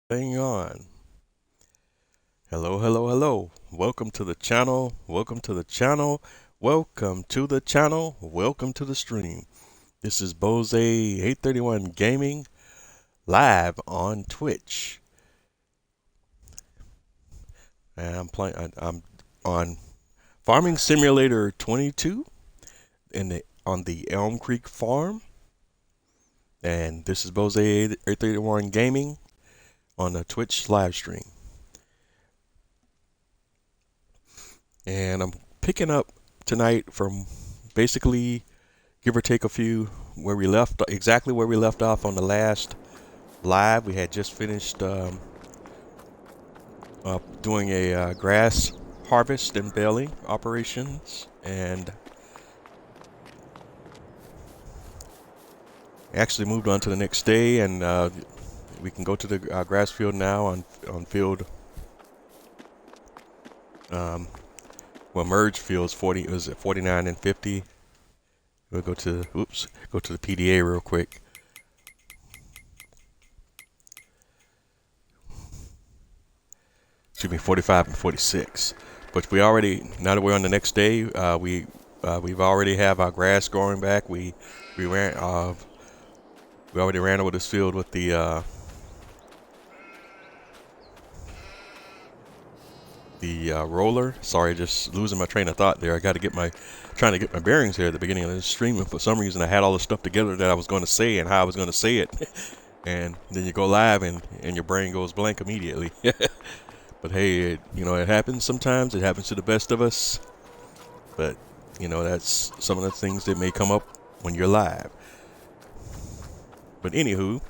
Hang on. Hello, hello, hello. Welcome to the channel. Welcome to the channel. Welcome to the channel. Welcome to the stream. This is Bose 831 Gaming live on Twitch. And I'm on Farming Simulator 22 on the ELM Creek farm. And this is Bose 831 Gaming on the Twitch live stream. And I'm picking up tonight from basically give or take a few exactly where we left off on the last live. We had just finished doing a grass harvest and baling operations, and actually moved on to the next day, and we can go to the grass field now on field merge fields 49 and 50. We'll go to the PDA real quick. Excuse me, 45 and 46. But now that we're on the next day, we've already have our grass growing back. We already ran over this field with the roller. Sorry, just losing my train of thought there. Trying to get my bearings here at the beginning of this stream, and for some reason I had all the stuff together that I was going to say and how I was going to say it. And then you go live and your brain goes blank immediately. But hey, it happens sometimes. It happens to the best of us. But that's some of the things that may come up when you're live. But anywho,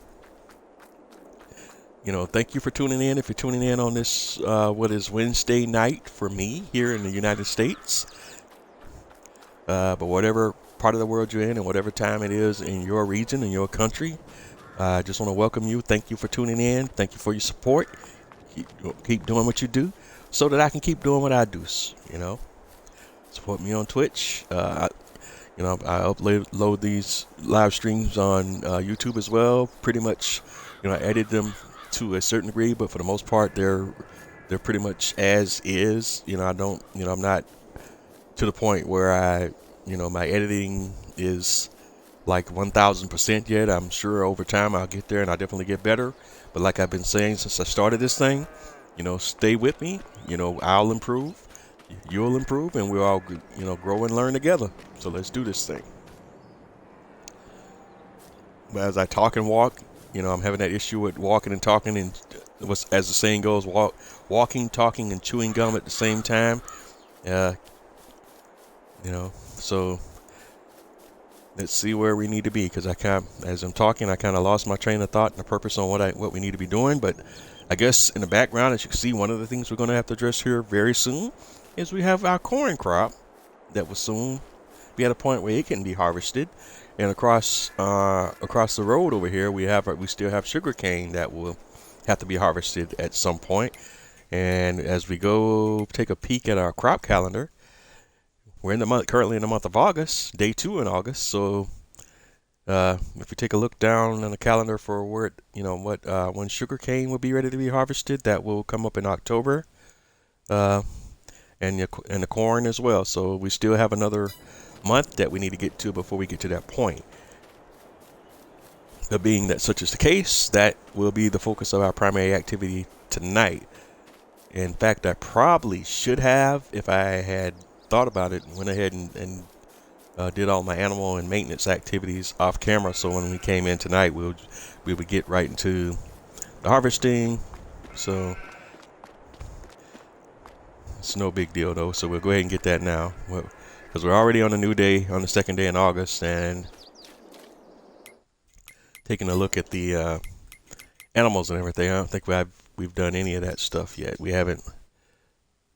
thank you for tuning in. If you're tuning in on this, what is Wednesday night for me here in the United States. But whatever part of the world you're in and whatever time it is in your region, in your country, I just want to welcome you. Thank you for tuning in. Thank you for your support. Keep doing what you do so that I can keep doing what I do. Support me on Twitch. I upload these live streams on YouTube as well. Pretty much, I edit them to a certain degree, but for the most part, they're pretty much as is. I'm not to the point where my editing is like 1000% yet. I'm sure over time I'll get there and I'll definitely get better. But like I've been saying since I started this thing, stay with me. I'll improve, you'll improve, and we'll all, grow and learn together. So let's do this thing. But as I talk and walk, I'm having that issue with walking and talking, and as the saying goes, walking, talking, and chewing gum at the same time. So let's see where we need to be, because as I'm talking, I kind of lost my train of thought and the purpose on what we need to be doing. But I guess in the background, as you can see, one of the things we're going to have to address here very soon is we have our corn crop that will soon be at a point where it can be harvested. And across the road over here, we still have sugar cane that will have to be harvested at some point. And as we go take a peek at our crop calendar, we're currently in the month of August, day 2 in August. So if we take a look down on the calendar for when sugar cane will be ready to be harvested, that will come up in October, and the corn as well. So we still have another month that we need to get to before we get to that point. But being that such is the case, that will be the focus of our primary activity tonight. In fact, I probably should have, if I had thought about it, went ahead and did all my animal and maintenance activities off camera, so when we came in tonight, we would get right into the harvesting. So it's no big deal though, so we'll go ahead and get that now, because we're already on a new day, on the second day in August, and taking a look at the animals and everything. I don't think we've done any of that stuff yet. We haven't.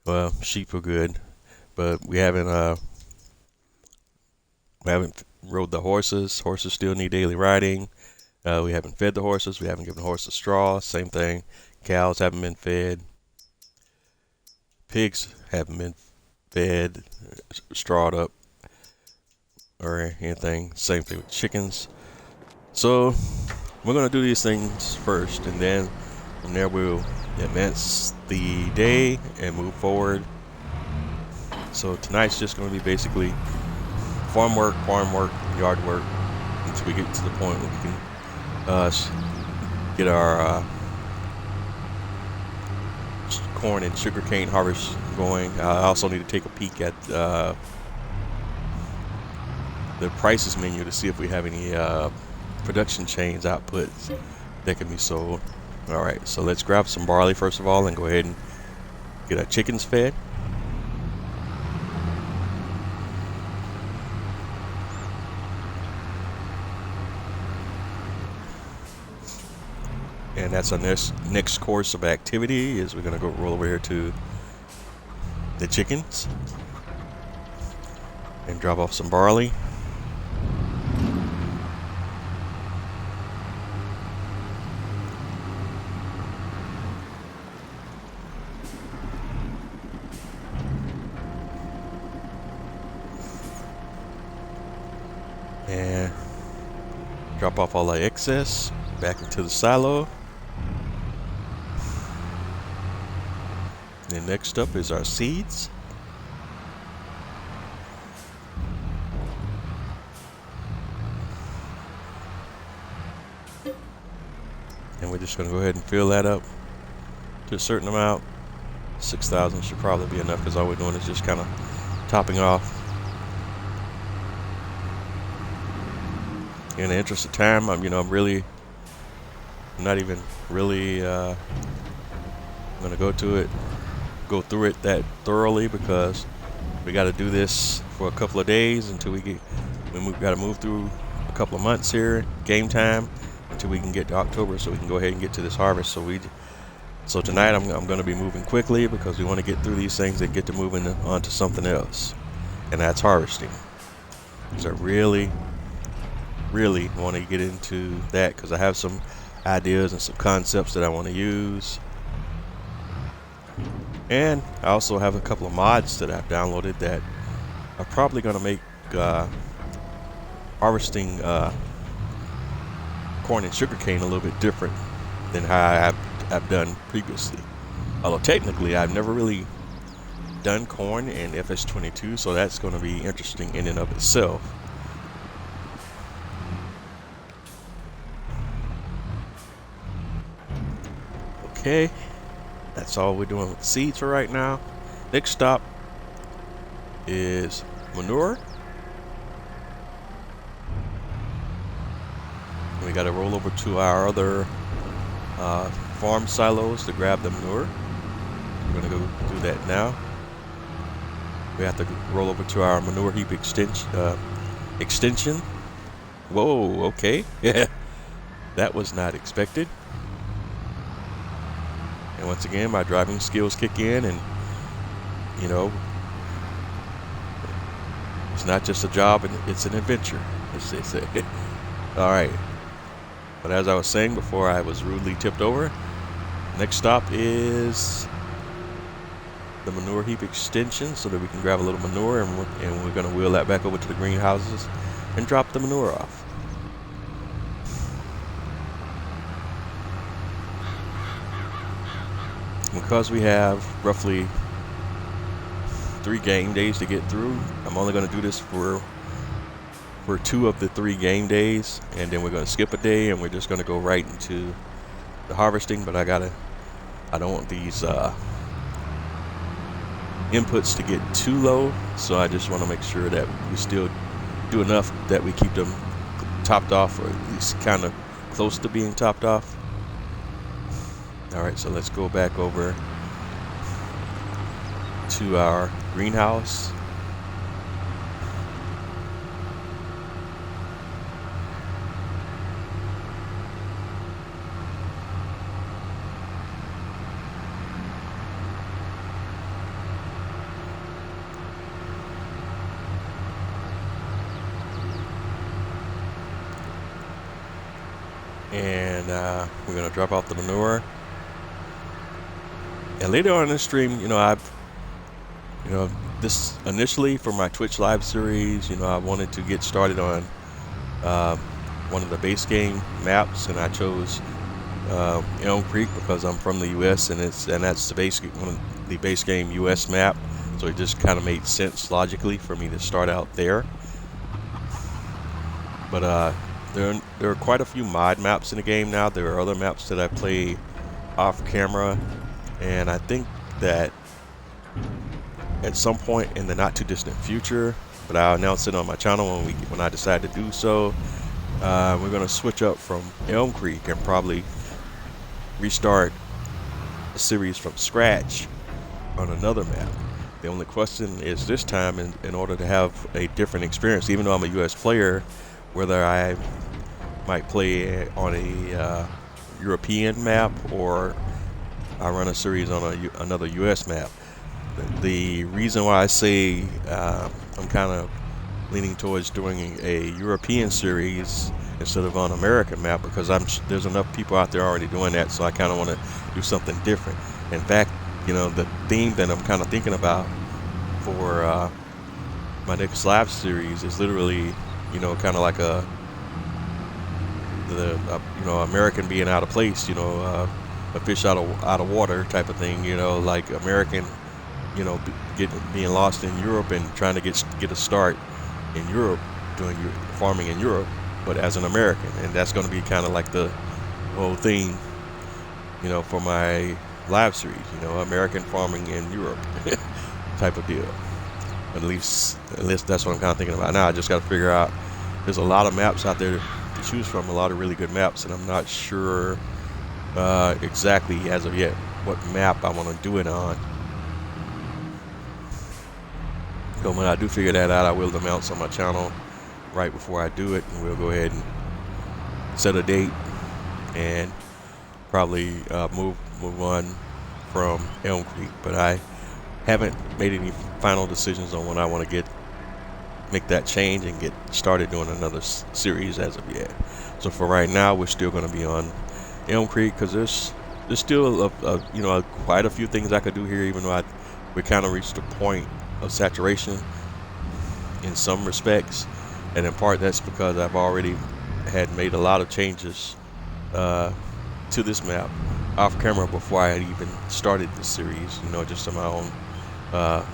Well, sheep are good, but we haven't rode the horses. Horses still need daily riding. We haven't fed the horses. We haven't given the horses straw. Same thing. Cows haven't been fed. Pigs haven't been fed, strawed up, or anything. Same thing with chickens. So we're going to do these things first, and then From there, we'll advance the day and move forward. So tonight's just going to be basically farm work, yard work, until we get to the point where we can get our corn and sugarcane harvest going. I also need to take a peek at the prices menu to see if we have any production chains outputs that can be sold. All right, so let's grab some barley first of all and go ahead and get our chickens fed. And that's our next course of activity is we're going to go roll over here to the chickens and drop off some barley. And drop off all the excess back into the silo. And next up is our seeds. And we're just going to go ahead and fill that up to a certain amount. 6,000 should probably be enough because all we're doing is just kind of topping off. In the interest of time, I'm not even really going to go through it that thoroughly because we got to do this for a couple of days until we got to move through a couple of months here, game time, until we can get to October, so we can go ahead and get to this harvest. So tonight I'm going to be moving quickly because we want to get through these things and get to moving on to something else, and that's harvesting. So I really want to get into that because I have some ideas and some concepts that I want to use. And I also have a couple of mods that I've downloaded that are probably going to make harvesting corn and sugarcane a little bit different than how I've done previously. Although technically I've never really done corn in FS22, so that's going to be interesting in and of itself. Okay. That's all we're doing with seeds for right now. Next stop is manure. We got to roll over to our other farm silos to grab the manure. We're going to go do that now. We have to roll over to our manure heap extension. Whoa, okay. Yeah, that was not expected. And once again, my driving skills kick in, and it's not just a job, it's an adventure, as they say. All right. But as I was saying before, I was rudely tipped over. Next stop is the manure heap extension, so that we can grab a little manure, and we're going to wheel that back over to the greenhouses and drop the manure off. Because we have roughly 3 game days to get through, I'm only going to do this for 2 of the 3 game days, and then we're going to skip a day and we're just going to go right into the harvesting. But I don't want these inputs to get too low, so I just want to make sure that we still do enough that we keep them topped off, or at least kind of close to being topped off. All right, so let's go back over to our greenhouse. And we're going to drop off the manure. And later on in the stream, this initially for my Twitch live series, I wanted to get started on one of the base game maps, and I chose ELM Creek because I'm from the U.S. and that's the the base game U.S. map, so it just kind of made sense logically for me to start out there. But there are quite a few mod maps in the game now. There are other maps that I play off camera, and I think that at some point in the not too distant future, but I'll announce it on my channel when I decide to do so. We're going to switch up from ELM Creek and probably restart a series from scratch on another map. The only question is this time, in order to have a different experience, even though I'm a US player, whether I might play on a European map or I run a series on another US map. The reason why I say I'm kind of leaning towards doing a European series instead of on American map, because there's enough people out there already doing that, so I kind of want to do something different. In fact, you know, the theme that I'm kind of thinking about for my next live series is literally, you know, kind of like you know, American being out of place, you know, a fish out of water type of thing, you know, like American, you know, being lost in Europe and trying to get a start in Europe, doing farming in Europe, but as an American. And that's going to be kind of like the whole thing, you know, for my live series, you know, American farming in Europe type of deal. At least that's what I'm kind of thinking about now. I just got to figure out, there's a lot of maps out there to choose from, a lot of really good maps, and I'm not sure exactly as of yet what map I want to do it on. So when I do figure that out, I will announce on my channel right before I do it, and we'll go ahead and set a date and probably move on from ELM Creek. But I haven't made any final decisions on when I want to make that change and get started doing another series as of yet. So for right now, we're still going to be on ELM Creek because there's still you know, quite a few things I could do here, even though we kind of reached a point of saturation in some respects, and in part that's because I've already had made a lot of changes to this map off camera before I had even started the series, you know, just on my own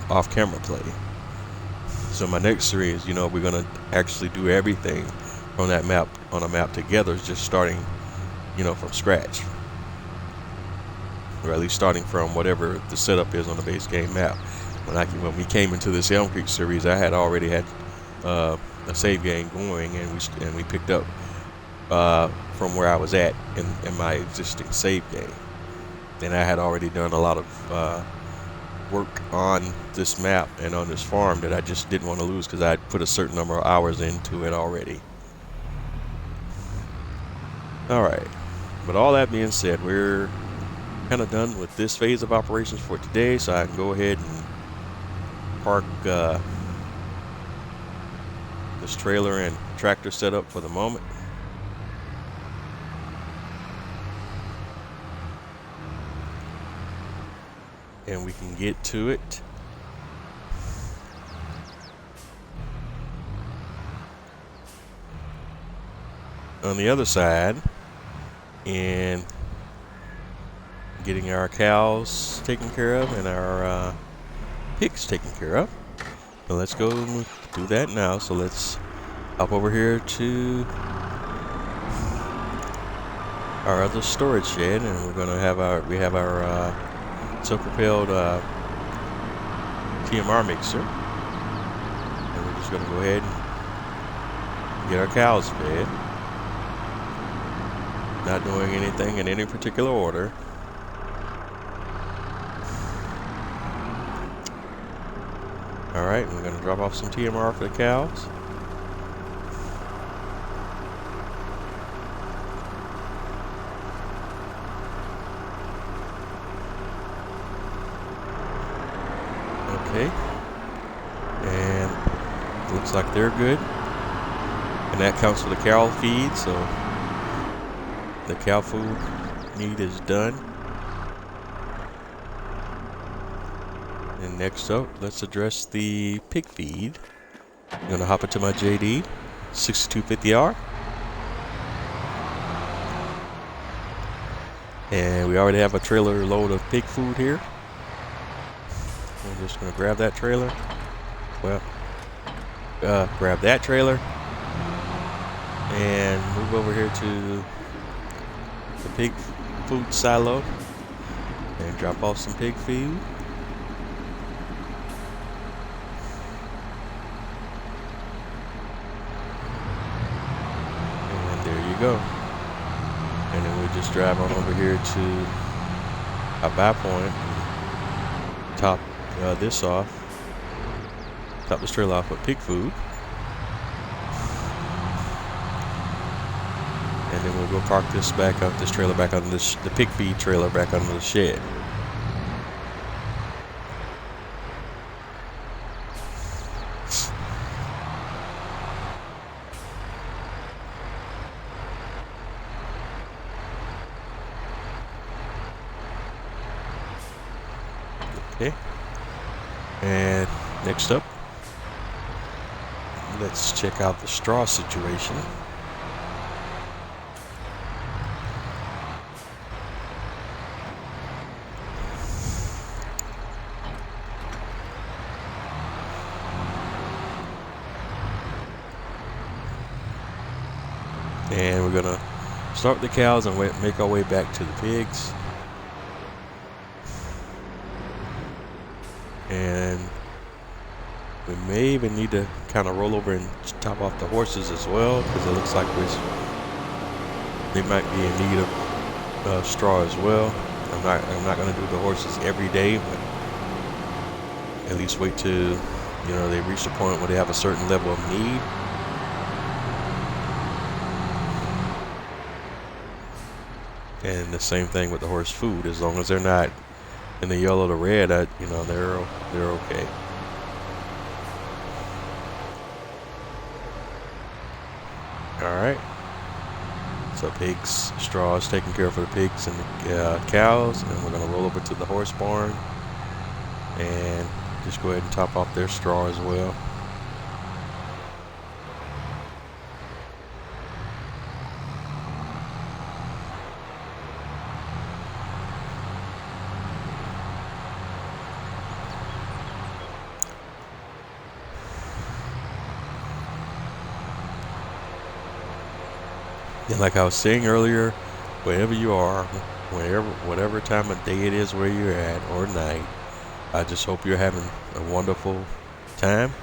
off camera play. So my next series, you know, we're gonna actually do everything on that map, on a map together, just starting, you know, from scratch, or at least starting from whatever the setup is on the base game map. When we came into this ELM Creek series, I had already had a save game going, and we picked up from where I was at in my existing save game. And I had already done a lot of work on this map and on this farm that I just didn't want to lose, because I had put a certain number of hours into it already. Alright, but all that being said, we're kind of done with this phase of operations for today, so I can go ahead and park this trailer and tractor setup for the moment. And we can get to it. On the other side, and getting our cows taken care of and our pigs taken care of. So let's go and do that now. So let's hop over here to our other storage shed, and we're gonna have our self-propelled TMR mixer, and we're just gonna go ahead and get our cows fed. Not doing anything in any particular order. Alright, we're going to drop off some TMR for the cows. Okay. And it looks like they're good. And that counts for the cow feed, so the cow food need is done. And next up, let's address the pig feed. I'm gonna hop into my JD 6250R. And we already have a trailer load of pig food here. We're just gonna grab that trailer. Well, grab that trailer and move over here to the pig food silo and drop off some pig feed. And there you go. And then we just drive on over here to our buy point and top this off. Top this trailer off with pig food. And then we'll go park this trailer back on the pig feed trailer back under the shed. Okay. And next up, let's check out the straw situation. And we're gonna start with the cows and make our way back to the pigs. And we may even need to kind of roll over and top off the horses as well, because it looks like they might be in need of straw as well. I'm not going to do the horses every day, but at least wait till they reach the point where they have a certain level of need. And the same thing with the horse food. As long as they're not in the yellow to red, they're okay. Alright, so pigs, straw is taken care of for the pigs and the cows, and then we're going to roll over to the horse barn and just go ahead and top off their straw as well. And like I was saying earlier, wherever you are, whatever time of day it is where you're at, or night, I just hope you're having a wonderful time.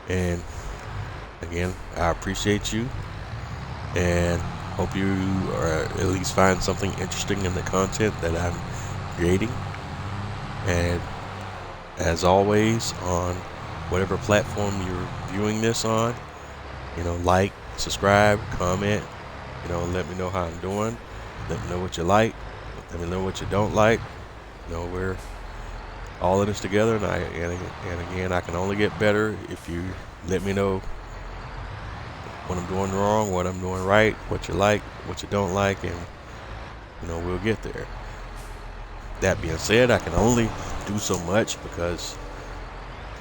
And again, I appreciate you and hope you at least find something interesting in the content that I'm creating. And as always, on whatever platform you're viewing this on, like, subscribe, comment. Let me know how I'm doing. Let me know what you like. Let me know what you don't like. We're all in this together, and again, I can only get better if you let me know what I'm doing wrong, what I'm doing right, what you like, what you don't like, and we'll get there. That being said, I can only do so much, because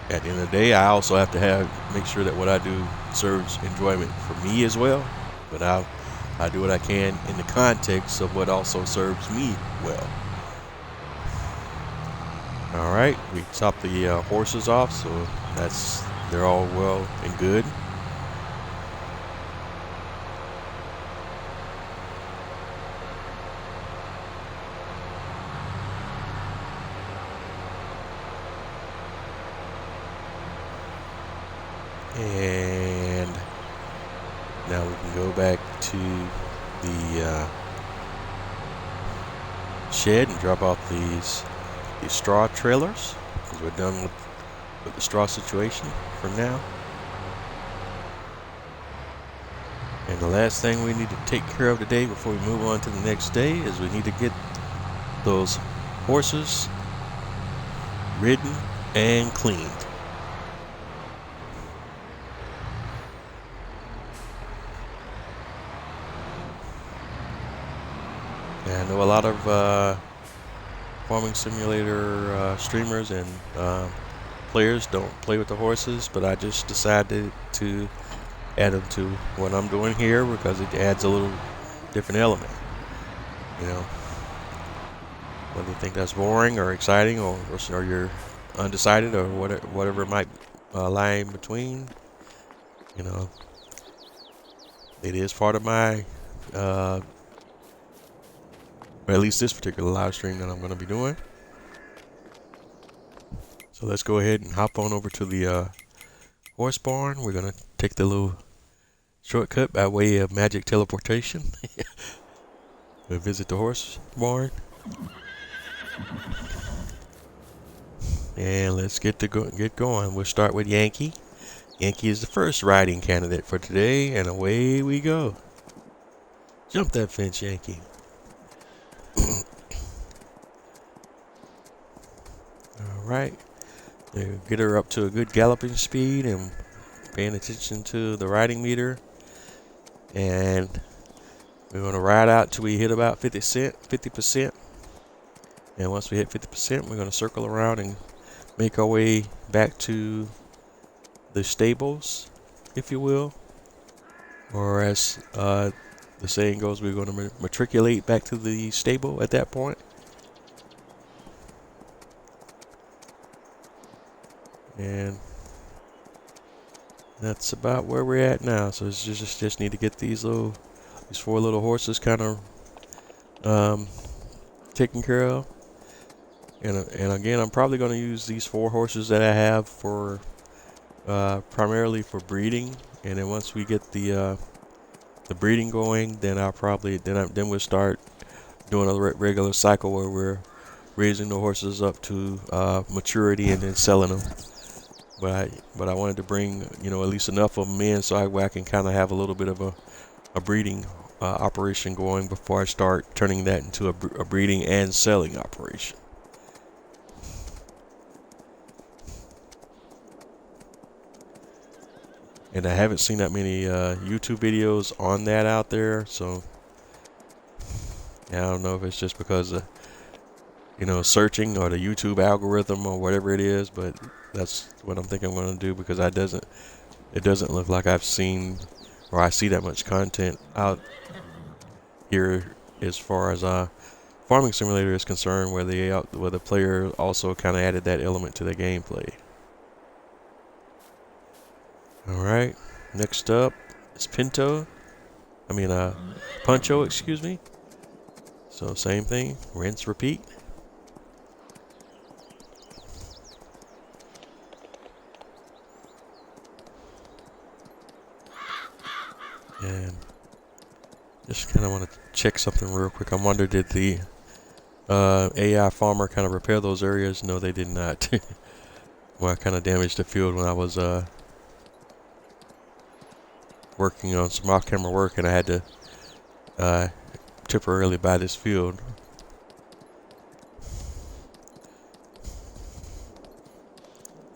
at the end of the day, I also have to make sure that what I do serves enjoyment for me as well. But I do what I can in the context of what also serves me well. All right, we topped the horses off, so they're all well and good. And now we can go back to the shed and drop off these straw trailers, because we're done with the straw situation for now. And the last thing we need to take care of today before we move on to the next day is we need to get those horses ridden and cleaned. And I know a lot of farming simulator streamers and players don't play with the horses, but I just decided to add them to what I'm doing here because it adds a little different element. whether you think that's boring or exciting, or you're undecided, or whatever might lie in between. You know, it is part of my, or at least this particular live stream that I'm going to be doing. So let's go ahead and hop on over to the horse barn. We're going to take the little shortcut by way of magic teleportation. We'll visit the horse barn. And let's get going. We'll start with Yankee. Yankee is the first riding candidate for today, and away we go. Jump that fence, Yankee. All right. Get her up to a good galloping speed and paying attention to the riding meter. And we're going to ride out till we hit about 50%. And once we hit 50%, we're going to circle around and make our way back to the stables, if you will. Or as the saying goes, we're going to matriculate back to the stable at that point. And that's about where we're at now. So it's just need to get these four little horses kind of taken care of. And again, I'm probably going to use these 4 horses that I have for primarily for breeding. And then once we get the breeding going, then then we'll start doing a regular cycle where we're raising the horses up to maturity and then selling them. But I wanted to bring, at least enough of them in so I can kind of have a little bit of a breeding operation going before I start turning that into a breeding and selling operation. And I haven't seen that many YouTube videos on that out there, so I don't know if it's just because of searching or the YouTube algorithm or whatever it is, but that's what I'm thinking I'm going to do, because it doesn't look like I've seen or I see that much content out here as far as Farming Simulator is concerned, where the player also kind of added that element to the gameplay. All right, next up is Puncho, excuse me. So same thing, rinse, repeat. And just kind of want to check something real quick. I wonder, did the AI farmer kind of repair those areas? No, they did not. Well, I kind of damaged the field when I was working on some off-camera work, and I had to temporarily buy this field.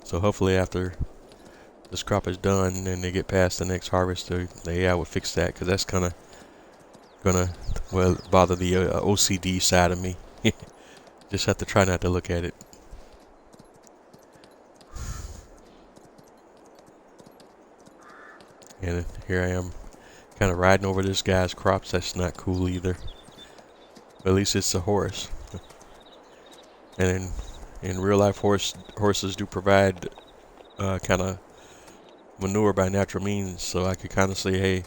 So hopefully after this crop is done and they get past the next harvest, the AI will fix that, because that's kind of gonna bother the OCD side of me. Just have to try not to look at it. And here I am, kind of riding over this guy's crops. That's not cool either. But at least it's a horse. And in real life, horses do provide kind of manure by natural means. So I could kind of say, hey,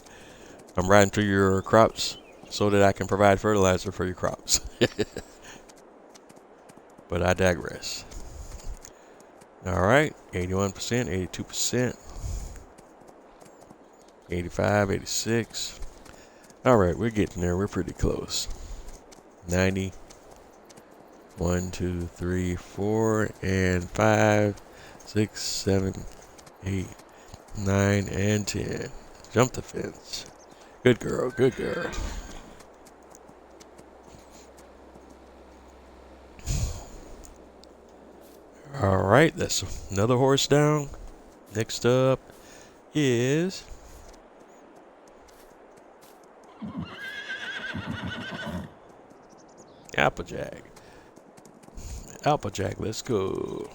I'm riding through your crops so that I can provide fertilizer for your crops. But I digress. All right, 81%, 82%. 85, 86. All right, we're getting there. We're pretty close. 90. 1, 2, 3, 4, and 5, 6, 7, 8, 9, and 10. Jump the fence. Good girl, good girl. All right, that's another horse down. Next up is Applejack. Applejack, let's go.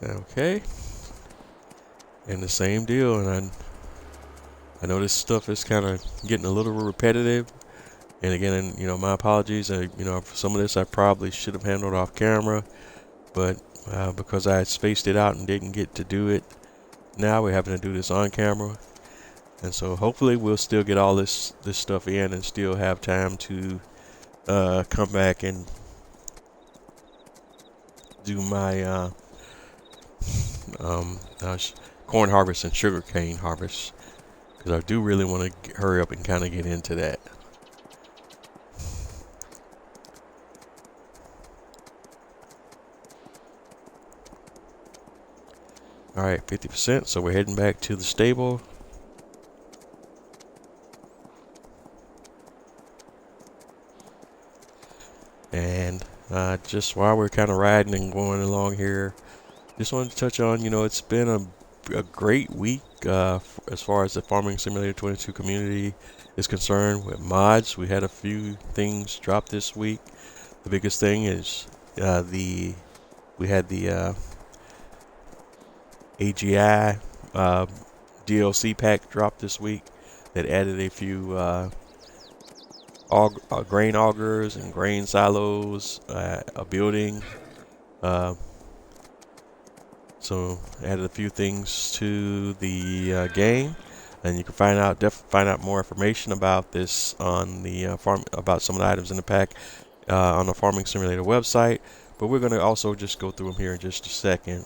Okay. And the same deal, and I know this stuff is kind of getting a little repetitive, and again, you know, my apologies. You know, for some of this I probably should have handled off camera, but because I had spaced it out and didn't get to do it, now we're having to do this on camera. And so hopefully we'll still get all this stuff in and still have time to come back and do my corn harvest and sugarcane harvest, because I do really want to hurry up and kind of get into that. All right, 50%. So we're heading back to the stable. And just while we're kind of riding and going along here, just wanted to touch on, you know, it's been a great week as far as the Farming Simulator 22 community is concerned. With mods, we had a few things drop this week. The biggest thing is we had the AGI DLC pack drop this week that added a few grain augers and grain silos, a building. So added a few things to the game, and you can find out more information about this on the about some of the items in the pack on the Farming Simulator website. But we're going to also just go through them here in just a second.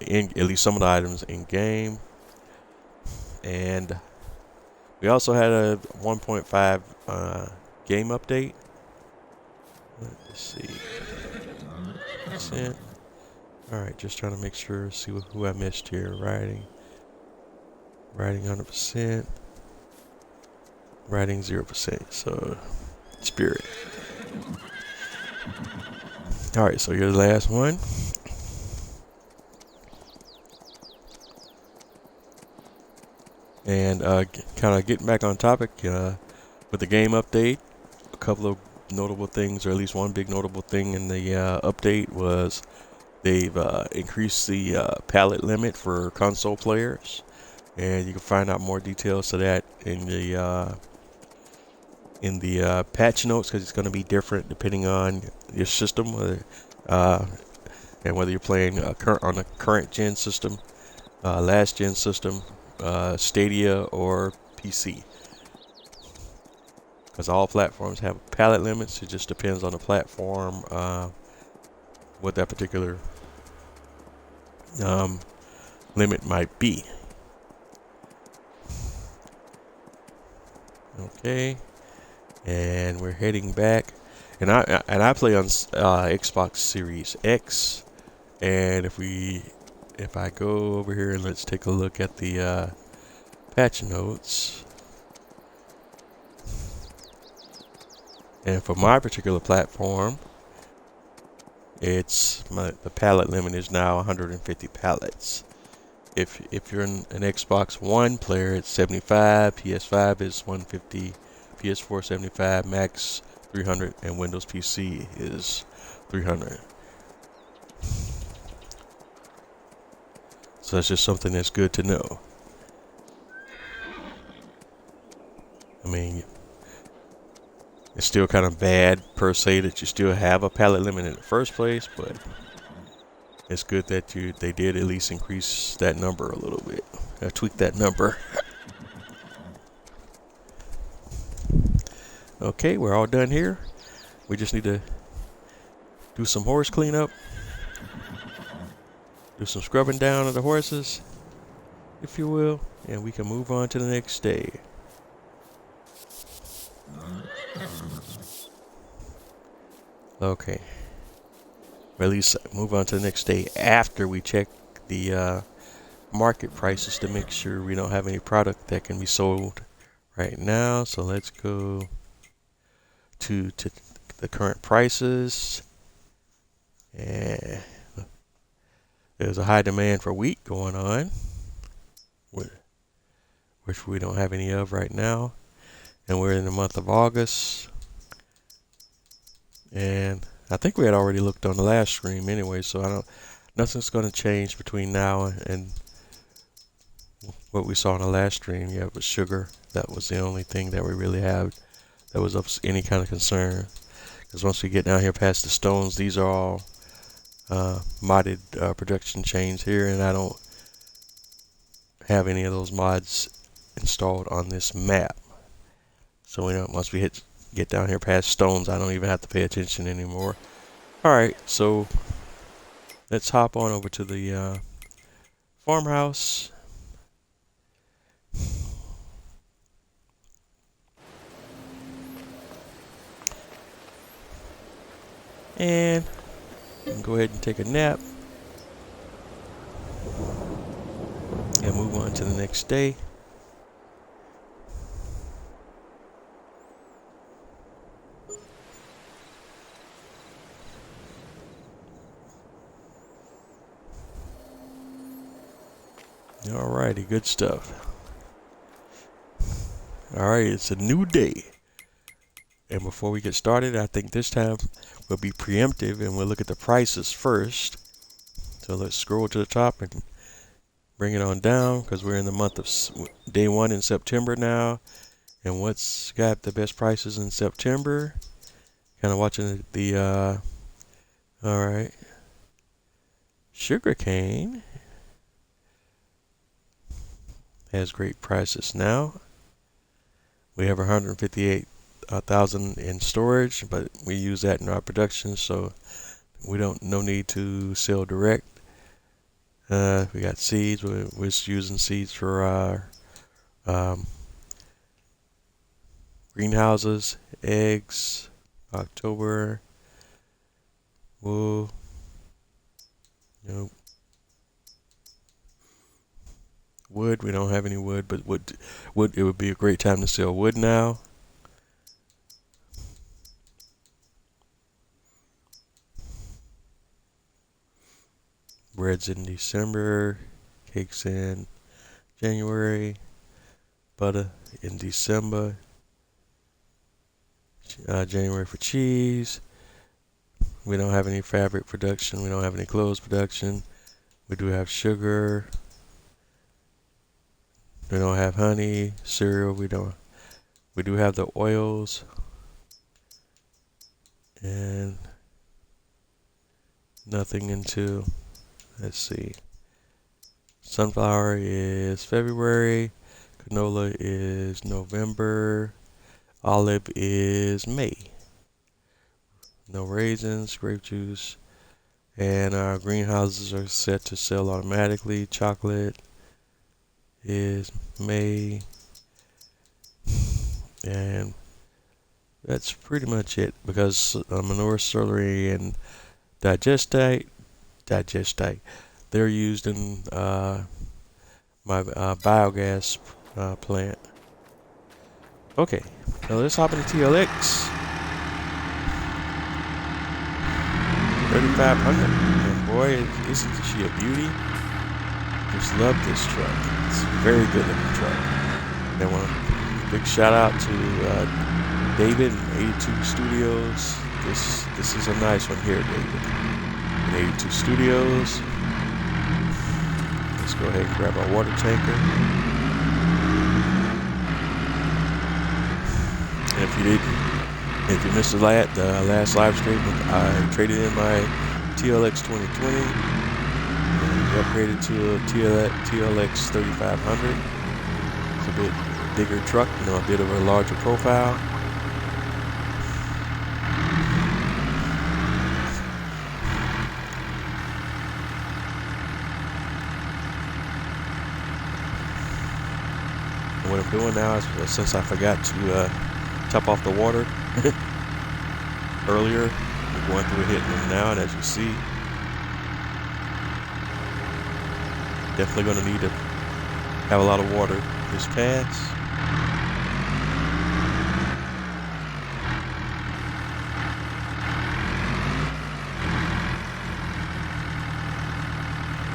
In at least some of the items in game, and we also had a 1.5 game update. Let's see. Percent. All right, just trying to make sure, see who I missed here. Writing 100%, writing 0%. So spirit. All right, so here's the last one. And kind of getting back on topic with the game update, a couple of notable things, or at least one big notable thing in the update was they've increased the pallet limit for console players, and you can find out more details to that in the patch notes, because it's going to be different depending on your system, and whether you're playing on a current gen system, last gen system, Stadia, or PC, because all platforms have pallet limits. It just depends on the platform what that particular limit might be. Okay, and we're heading back, and I play on Xbox Series X, and if I go over here and let's take a look at the patch notes. And for my particular platform, the pallet limit is now 150 pallets. If you're an Xbox One player, it's 75, PS5 is 150, PS4 75, Max 300, and Windows PC is 300. So that's just something that's good to know. I mean, it's still kind of bad per se that you still have a pallet limit in the first place, but it's good that they did at least increase that number a little bit, tweak that number. Okay, we're all done here. We just need to do some horse cleanup, do some scrubbing down of the horses, if you will, and we can move on to the next day. Okay, or at least move on to the next day after we check the market prices to make sure we don't have any product that can be sold right now. So let's go to the current prices, and there's a high demand for wheat going on, which we don't have any of right now, and we're in the month of August. And I think we had already looked on the last stream anyway, so nothing's going to change between now and what we saw in the last stream. Yeah, it was sugar. That was the only thing that we really have that was of any kind of concern. Because once we get down here past the stones, these are all modded production chains here, and I don't have any of those mods installed on this map. So once we get down here past stones, I don't even have to pay attention anymore. Alright, so let's hop on over to the farmhouse. And go ahead and take a nap. And move on to the next day. Alrighty, good stuff. Alright, it's a new day. And before we get started, I think this time we'll be preemptive and we'll look at the prices first. So let's scroll to the top and bring it on down, because we're in the month of day 1 in September now. And what's got the best prices in September? Kind of watching the alright. Sugarcane has great prices now. We have 158,000 in storage, but we use that in our production, so we no need to sell direct. We got seeds. We're using seeds for our greenhouses, eggs, October, wool. Nope. Wood, we don't have any wood, but wood, it would be a great time to sell wood now. Breads in December, cakes in January, butter in December, January for cheese. We don't have any fabric production, we don't have any clothes production. We do have sugar. We don't have honey, cereal. We do have the oils, and nothing until, let's see, sunflower is February, canola is November, olive is May. No raisins, grape juice, and our greenhouses are set to sell automatically. Chocolate is May, and that's pretty much it, because manure, celery, and digestite, they're used in my biogas plant. Okay, now let's hop into TLX 3500, and boy, isn't she a beauty? Just love this truck. It's a very good looking truck. And one big shout out to David and 82 Studios. This is a nice one here, David. And 82 Studios. Let's go ahead and grab our water tanker. And if you missed the last live stream, I traded in my TLX 2020. Upgraded to a TLX 3500. It's a bit bigger truck, a bit of a larger profile. And what I'm doing now is, since I forgot to top off the water earlier, I'm going through it, hitting them now, and as you see, definitely going to need to have a lot of water this pass.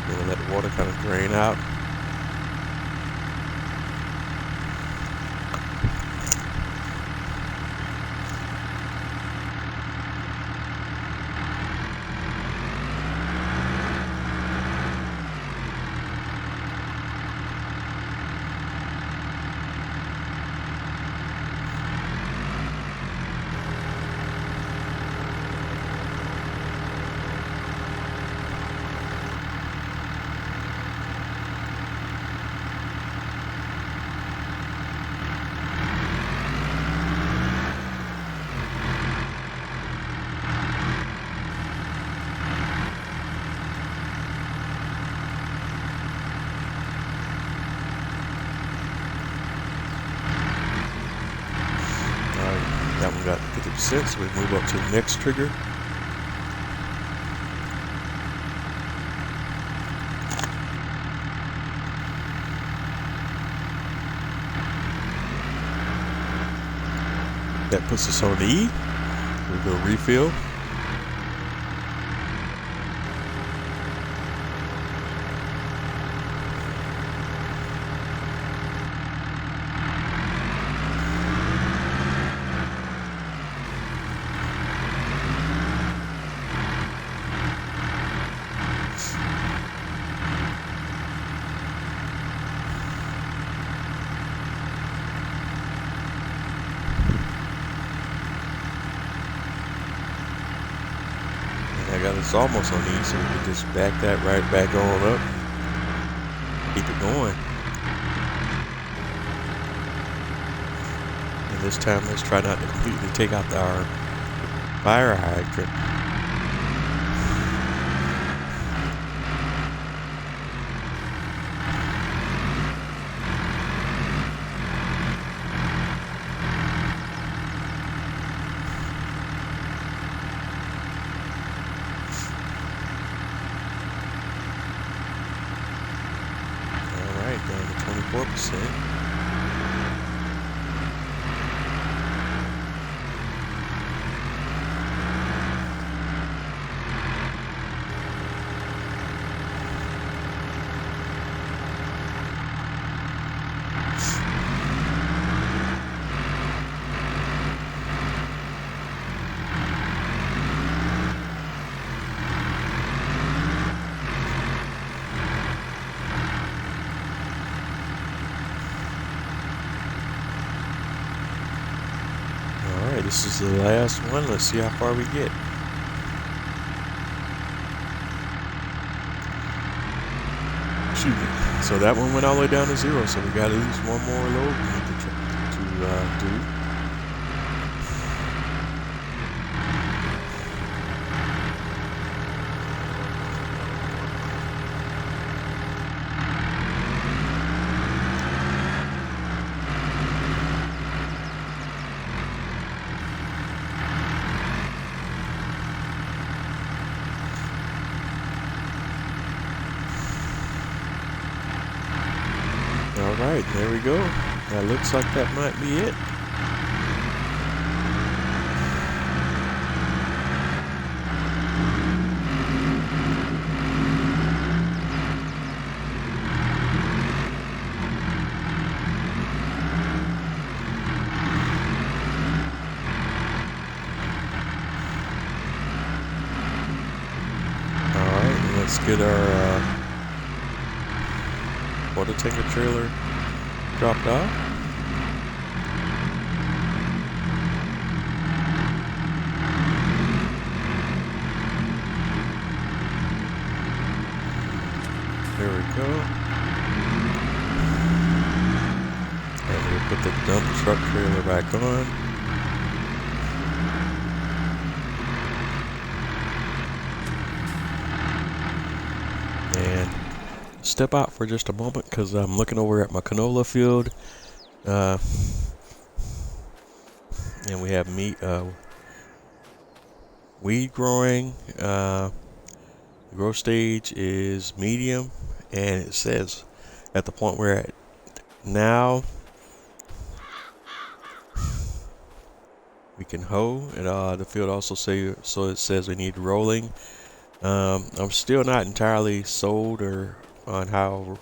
Going to let the water kind of drain out. So we move up to the next trigger. That puts us on E. We go refill. I got us almost on E, so we can just back that right back on up. Keep it going. And this time, let's try not to completely take out our fire hydrant. Down to 24%. Alright, this is the last one. Let's see how far we get. Excuse me. So that one went all the way down to 0, so we got at least one more load we need to do. Alright, there we go. That looks like that might be it. Alright, let's get our water tanker trailer dropped off. There we go. And we'll put the dump truck trailer back on. And step out for just a moment because I'm looking over at my canola field, and we have weed growing. The growth stage is medium, and it says at the point we're at now we can hoe. And the field also it says we need rolling. I'm still not entirely sold on how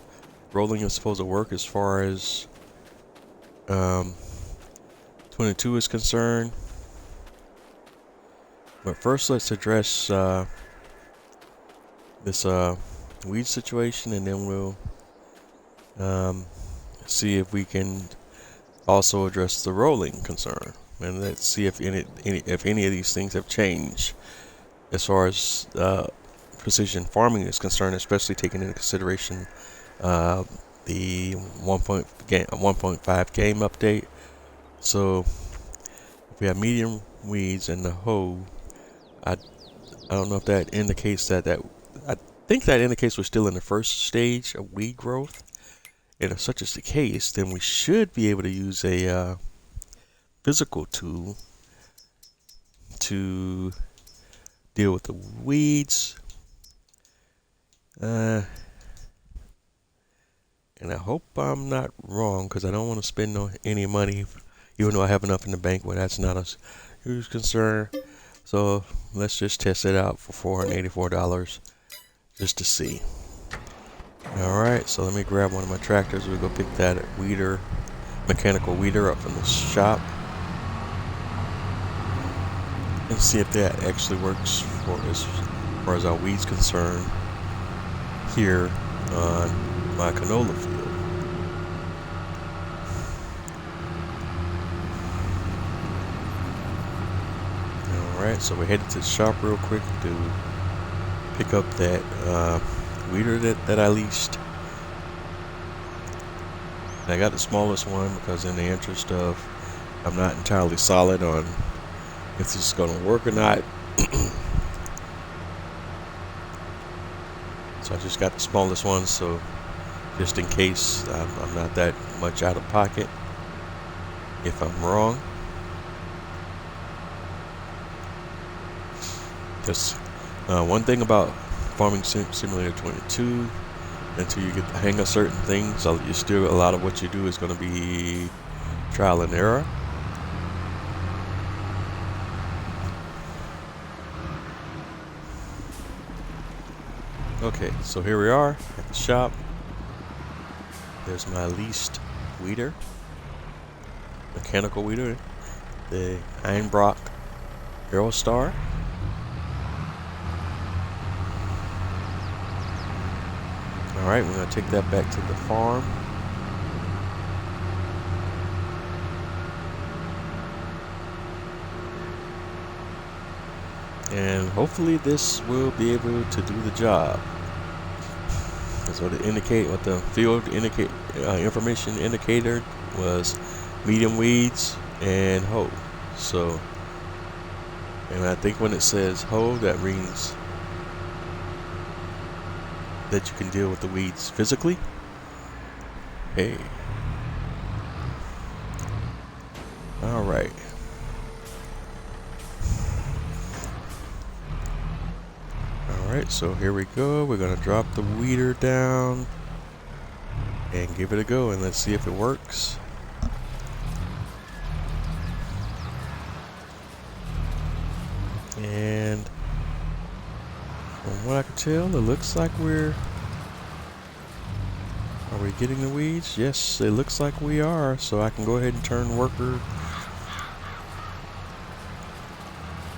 rolling is supposed to work as far as 22 is concerned. But first, let's address this weed situation, and then we'll see if we can also address the rolling concern, and let's see if any of these things have changed as far as precision farming is concerned, especially taking into consideration the 1.5 game update. So if we have medium weeds in the hoe, I don't know if that indicates that I think that indicates we're still in the first stage of weed growth. And if such is the case, then we should be able to use a physical tool to deal with the weeds. And I hope I'm not wrong, because I don't want to spend any money, even though I have enough in the bank. Well, that's not a huge concern. So let's just test it out for $484 just to see. Alright, so let me grab one of my tractors. We'll go pick that weeder, mechanical weeder, up from the shop and see if that actually works for as far as our weeds concerned here on my canola field. Alright, so we're headed to the shop real quick to pick up that weeder that I leased. And I got the smallest one because in the interest of I'm not entirely solid on if this is going to work or not. So I just got the smallest one, so just in case I'm not that much out of pocket if I'm wrong. Just one thing about Farming Simulator 22, until you get the hang of certain things, you still, a lot of what you do is going to be trial and error. Okay, so here we are at the shop. There's my leased weeder, mechanical weeder, the Einbrock Aerostar. Alright, we're going to take that back to the farm. And hopefully this will be able to do the job. That's what what the field information indicator was: medium weeds and hoe. So, and I think when it says hoe, that means that you can deal with the weeds physically. Hey. Alright. Alright, so here we go. We're going to drop the weeder down and give it a go, and let's see if it works. And from what I can tell, it looks like are we getting the weeds? Yes, it looks like we are. So I can go ahead and turn worker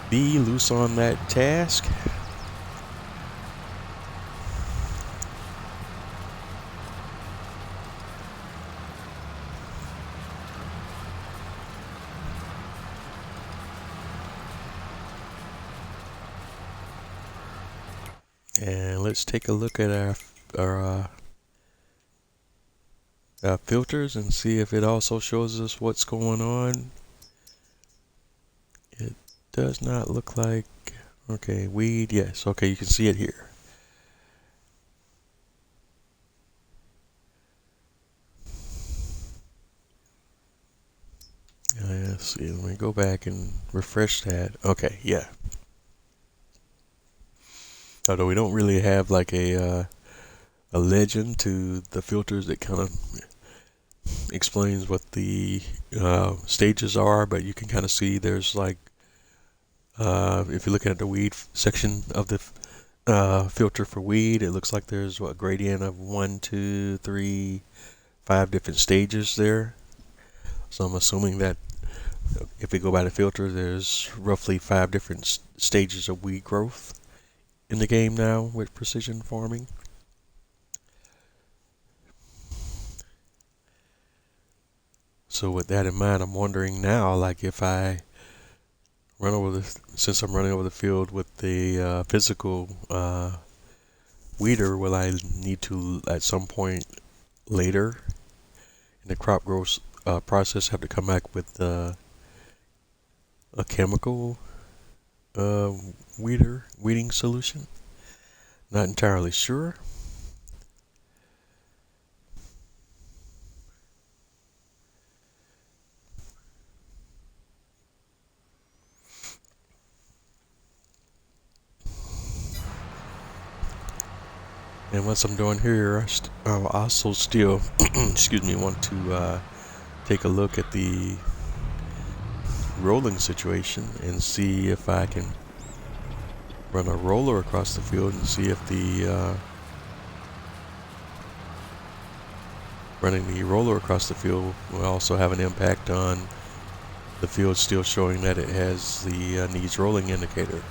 B loose on that task. And let's take a look at our filters and see if it also shows us what's going on. It does not look like. Okay, weed, yes. Okay, you can see it here. Let's see, let me go back and refresh that. Okay, yeah. Although we don't really have like a legend to the filters that kind of explains what the stages are, but you can kind of see there's like if you're looking at the weed section of the filter for weed, it looks like there's a gradient of 1, 2, 3, 5 different stages there. So I'm assuming that if we go by the filter, there's roughly 5 different stages of weed growth in the game now with precision farming. So with that in mind, I'm wondering now, like if I run over since I'm running over the field with the physical weeder, will I need to at some point later in the crop growth process have to come back with a chemical weeding solution? Not entirely sure. And once I'm doing here, I also still, excuse me, want to take a look at the rolling situation and see if I can run a roller across the field and see if the running the roller across the field will also have an impact on the field still showing that it has the needs rolling indicator.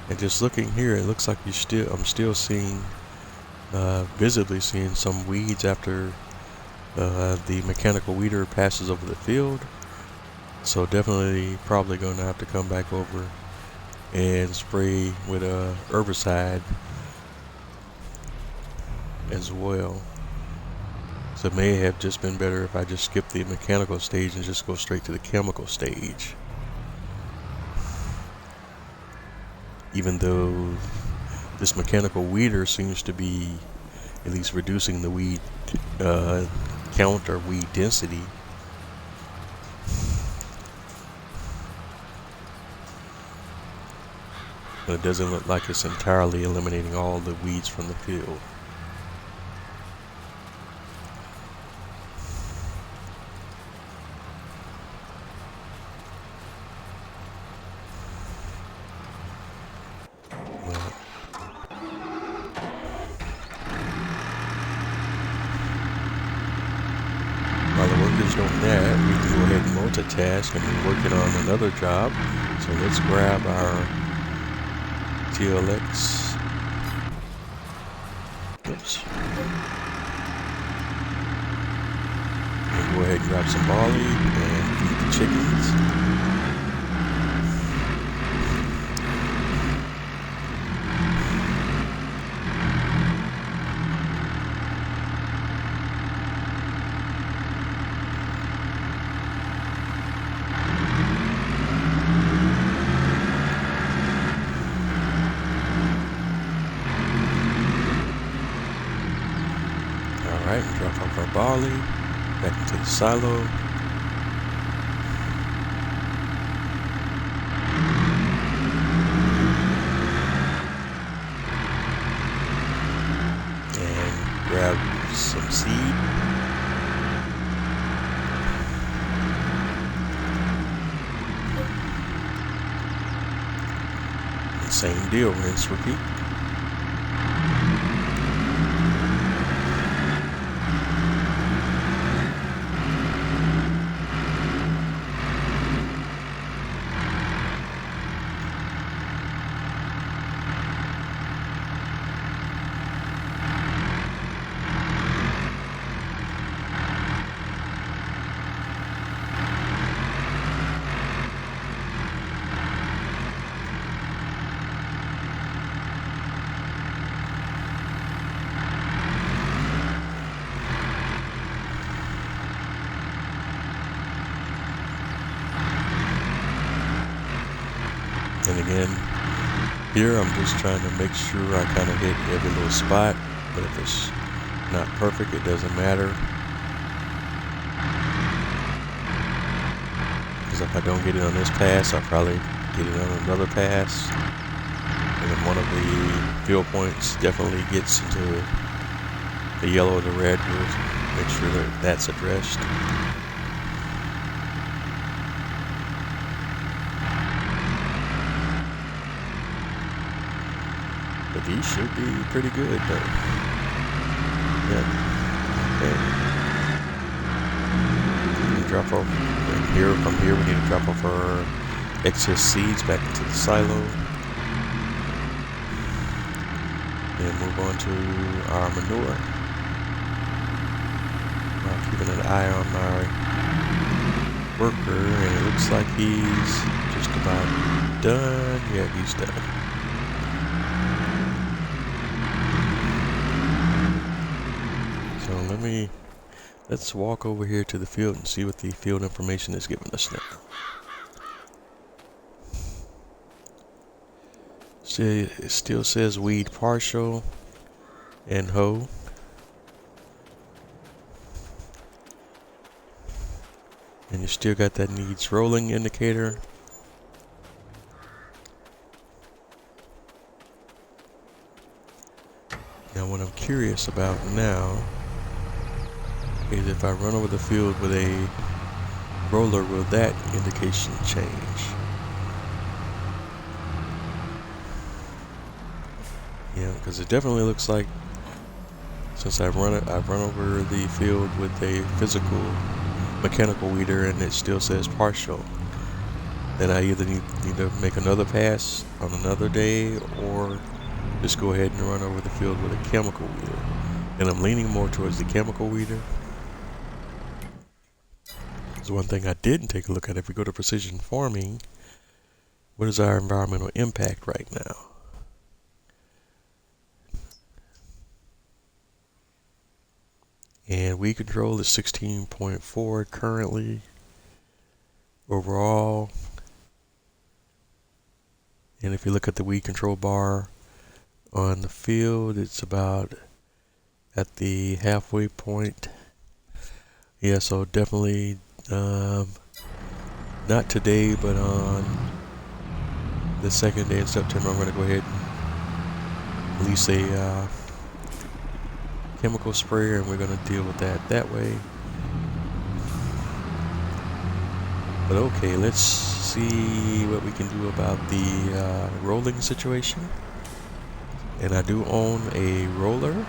And just looking here, it looks like I'm still seeing, visibly seeing some weeds after the mechanical weeder passes over the field. So definitely probably going to have to come back over and spray with a herbicide as well. So it may have just been better if I just skip the mechanical stage and just go straight to the chemical stage. Even though this mechanical weeder seems to be at least reducing the weed count or weed density. But it doesn't look like it's entirely eliminating all the weeds from the field. While the worker's doing that, we can go ahead and multitask and be working on another job. So let's grab our TLX. Oops. And go ahead and grab some barley and feed the chickens. Alright, drop off our barley back into the silo. And grab some seed. And same deal, rinse, repeat. And again, here I'm just trying to make sure I kind of hit every little spot, but if it's not perfect, it doesn't matter. Because if I don't get it on this pass, I'll probably get it on another pass. And then one of the field points definitely gets into the yellow or the red. We'll make sure that that's addressed. But these should be pretty good, though. Yeah. Okay. Drop off here. From here, we need to drop off our excess seeds back into the silo. Then move on to our manure. I'm keeping an eye on my worker, and it looks like he's just about done. Yeah, he's done. So let's walk over here to the field and see what the field information is giving us now. It still says weed partial and hoe. And you still got that needs rolling indicator. Now what I'm curious about now is if I run over the field with a roller, will that indication change? Yeah, because it definitely looks like since I've run over the field with a physical mechanical weeder and it still says partial, then I either need to make another pass on another day or just go ahead and run over the field with a chemical weeder. And I'm leaning more towards the chemical weeder. There's one thing I didn't take a look at. If we go to precision farming, what is our environmental impact right now? And weed control is 16.4 currently overall. And if you look at the weed control bar on the field, it's about at the halfway point. Yeah, so definitely not today, but on the second day in September, I'm going to go ahead and release a chemical sprayer, and we're going to deal with that way. But okay, let's see what we can do about the rolling situation. And I do own a roller,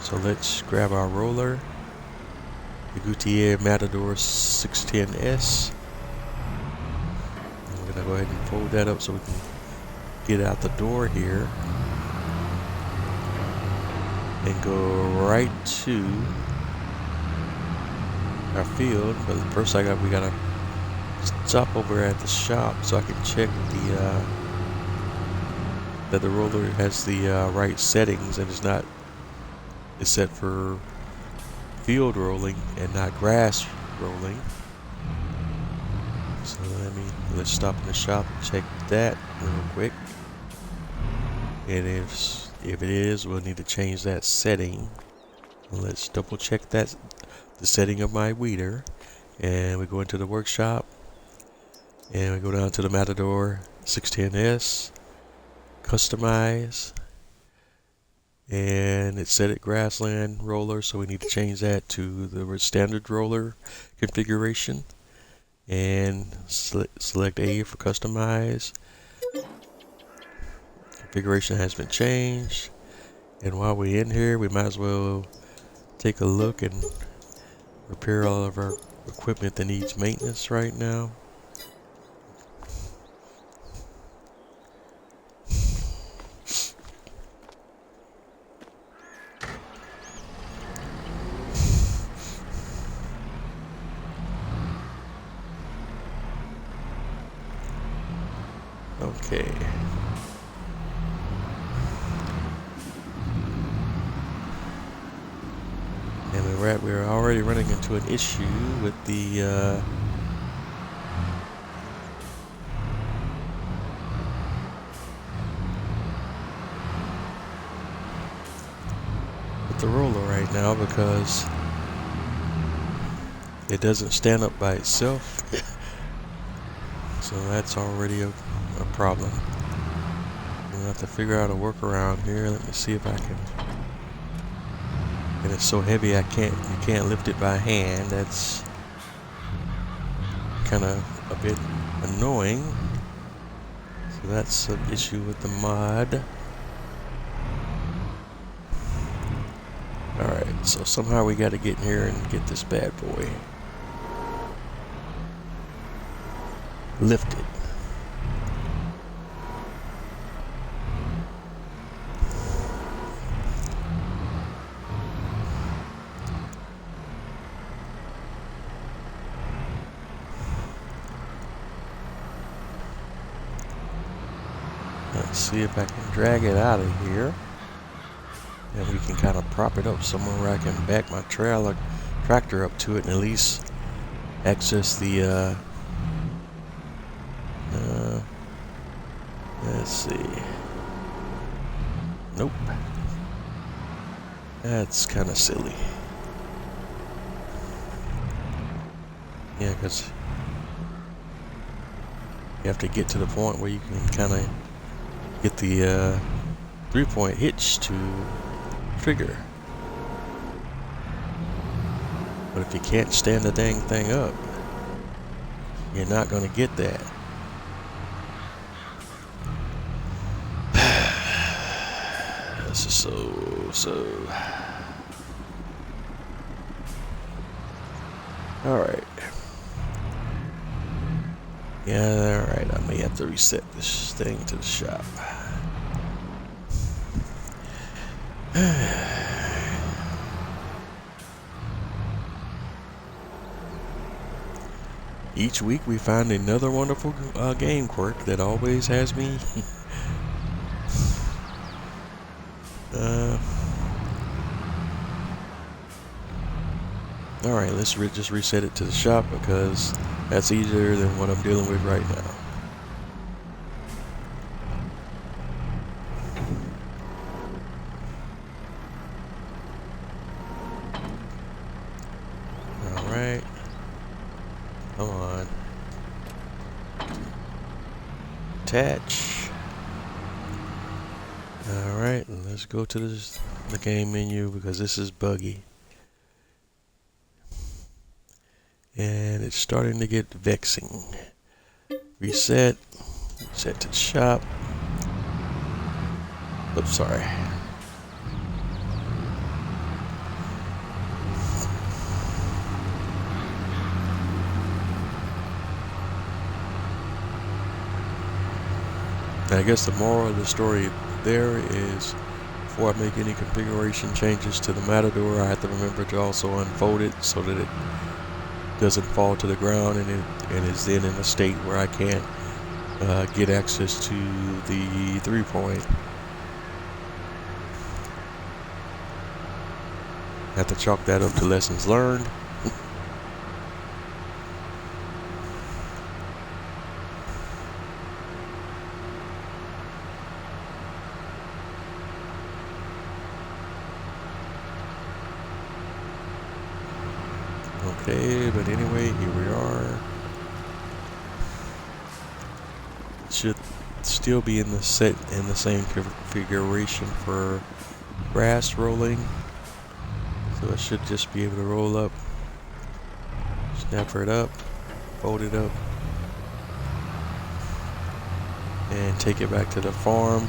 so let's grab our roller, the Goodyear Matador 610S. And we're going to go ahead and fold that up so we can get out the door here and go right to our field. But first we gotta stop over at the shop so I can check that the roller has the right settings and it's set for field rolling and not grass rolling. So let's stop in the shop and check that real quick. And if it is, we'll need to change that setting. Let's double check the setting of my weeder, and we go into the workshop and we go down to the Matador 610S, customize, and it's set at grassland roller, so we need to change that to the standard roller configuration and select A for customize. Configuration has been changed, and while we're in here, we might as well take a look and repair all of our equipment that needs maintenance right now. Okay. And we're already running into an issue with the roller right now, because it doesn't stand up by itself. So that's already a problem. We'll have to figure out a workaround here. Let me see if I can. And it's so heavy you can't lift it by hand. That's kind of a bit annoying. So that's an issue with the mod. Alright, so somehow we got to get in here and get this bad boy lifted. Let's see if I can drag it out of here. And we can kind of prop it up somewhere where I can back my tractor up to it and at least access the Let's see. Nope. That's kind of silly. Yeah, because you have to get to the point where you can kind of get the 3-point hitch to trigger. But if you can't stand the dang thing up, you're not going to get that. This is so. Alright. Yeah, alright. I may have to reset this thing to the shop. Each week we find another wonderful game quirk that always has me alright, let's just reset it to the shop because that's easier than what I'm dealing with right now. Alright. Come on. Attach. Alright, let's go to the game menu because this is buggy. And it's starting to get vexing. Reset to the shop. Oops, sorry. I guess the moral of the story there is, before I make any configuration changes to the Matador, I have to remember to also unfold it so that it doesn't fall to the ground and is then in a state where I can't get access to the 3-point. Have to chalk that up to lessons learned. Okay, but anyway, here we are. Should still be in the same configuration for grass rolling. So it should just be able to roll up, snapper it up, fold it up, and take it back to the farm.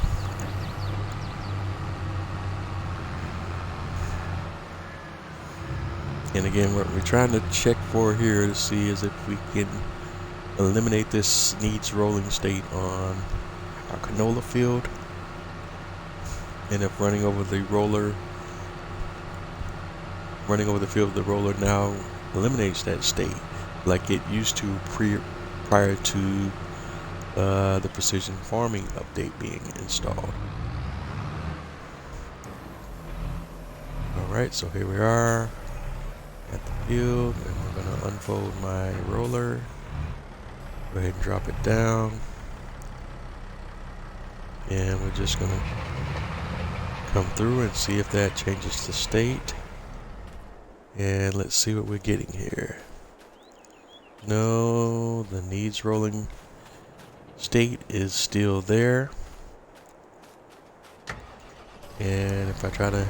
And again, what we're trying to check for here to see is if we can eliminate this needs rolling state on our canola field. And if running over the field of the roller now eliminates that state like it used to prior to the precision farming update being installed. Alright, so here we are at the field, and we're going to unfold my roller. Go ahead and drop it down, and we're just going to come through and see if that changes the state. And let's see what we're getting here. No, the needs rolling state is still there. And if I try to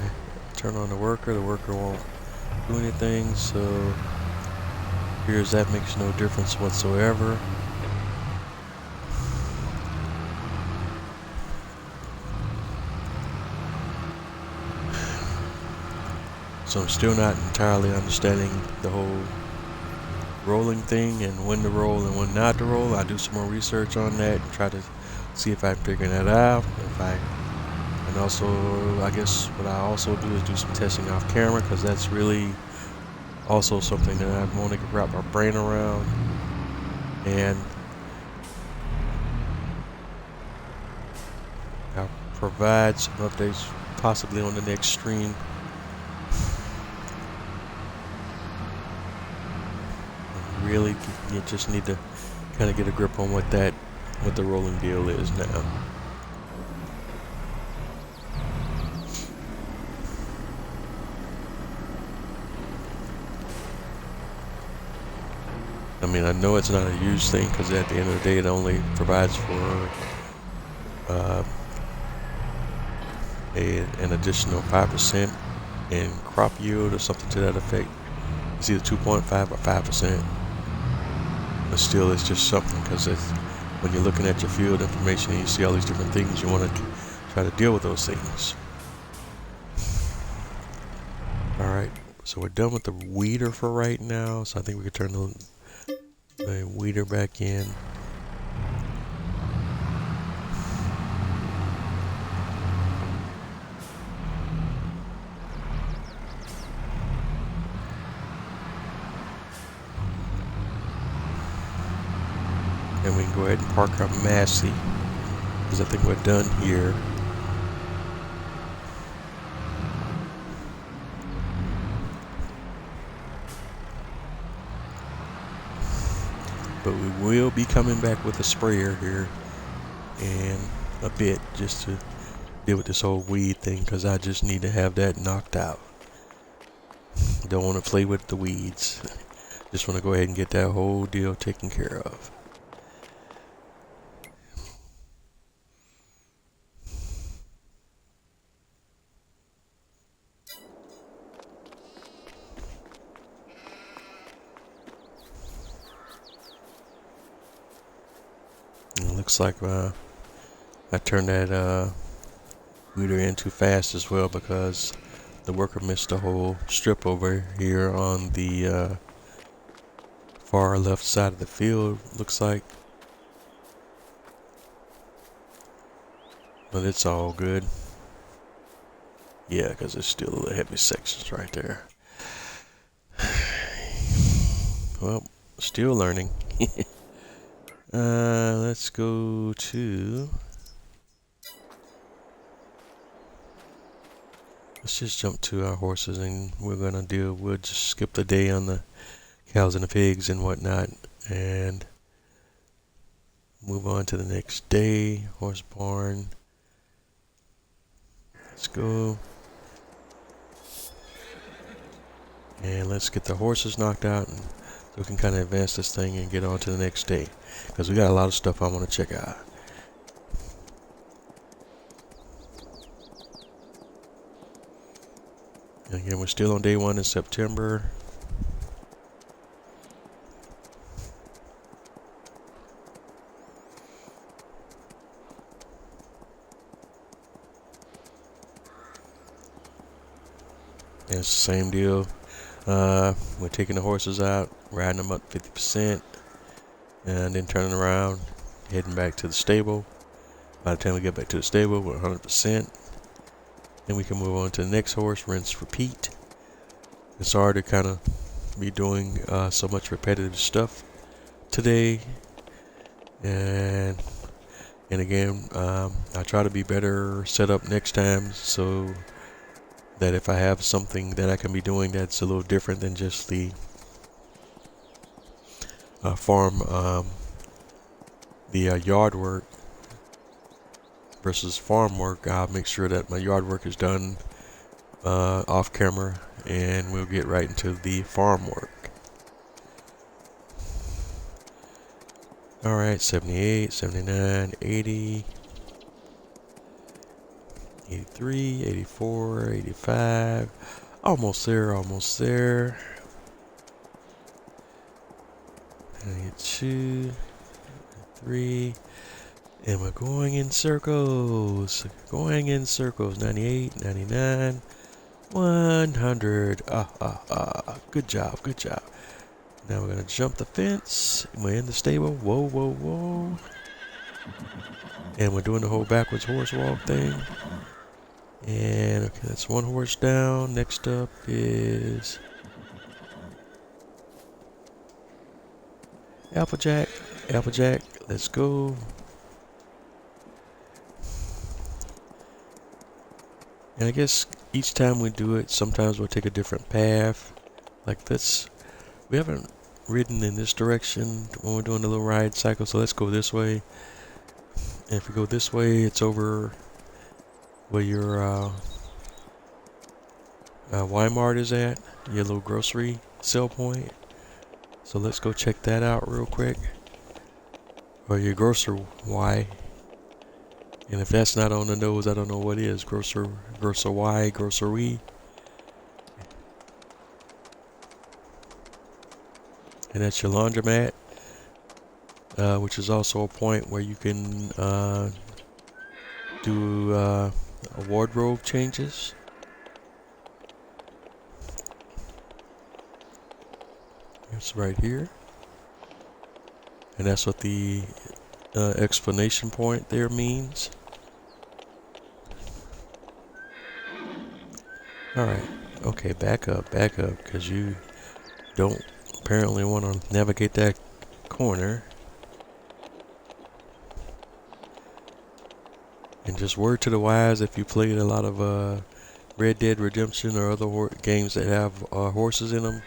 turn on the worker won't do anything. So here's that makes no difference whatsoever. So I'm still not entirely understanding the whole rolling thing and when to roll and when not to roll. I'll do some more research on that and try to see if I can figure that out. And also, I guess what I also do is do some testing off camera, because that's really also something that I want to wrap my brain around. And I'll provide some updates possibly on the next stream. Really, you just need to kind of get a grip on what the rolling deal is now. I mean, I know it's not a huge thing because at the end of the day, it only provides for an additional 5% in crop yield or something to that effect. It's either 2.5 or 5%. But still, it's just something because when you're looking at your field information and you see all these different things, you want to try to deal with those things. Alright, so we're done with the weeder for right now. So I think we can turn the weeder back in. And we can go ahead and park our Massey, because I think we're done here. But we will be coming back with a sprayer here in a bit, just to deal with this whole weed thing, because I just need to have that knocked out. Don't want to play with the weeds. Just want to go ahead and get that whole deal taken care of. It looks like I turned that weeder in too fast as well, because the worker missed a whole strip over here on the far left side of the field, looks like. But it's all good. Yeah, because there's still the heavy sections right there. Well, still learning. Let's go to... Let's just jump to our horses, and we'll just skip the day on the cows and the pigs and whatnot, and move on to the next day. Horse barn. Let's go. And let's get the horses knocked out, and so we can kind of advance this thing and get on to the next day, because we got a lot of stuff I want to check out. And again, we're still on day 1 in September. And it's the same deal. We're taking the horses out, riding them up 50%, and then turning around, heading back to the stable. By the time we get back to the stable, we're 100%. Then we can move on to the next horse, rinse, repeat. It's hard to kind of be doing so much repetitive stuff today. And again, I try to be better set up next time, so that if I have something that I can be doing that's a little different than just the yard work versus farm work, I'll make sure that my yard work is done off camera, and we'll get right into the farm work. Alright, 78, 79, 80, 83, 84, 85, almost there, 92, 3, and we're going in circles, 98, 99, 100, good job. Now we're gonna jump the fence, we're in the stable, whoa, and we're doing the whole backwards horse walk thing. And okay, that's one horse down. Next up is Applejack. Let's go. And I guess each time we do it, sometimes we'll take a different path. Like this, we haven't ridden in this direction when we're doing the little ride cycle, so let's go this way. And if we go this way, it's over where your Walmart is at, your little grocery sell point. So let's go check that out real quick. Or your grocer Y. And if that's not on the nose, I don't know what is. Grocer Y, grocery. And that's your laundromat, which is also a point where you can do wardrobe changes. It's right here. And that's what the explanation point there means. Alright, okay, back up, because you don't apparently want to navigate that corner. And just word to the wise, if you played a lot of Red Dead Redemption or other games that have horses in them,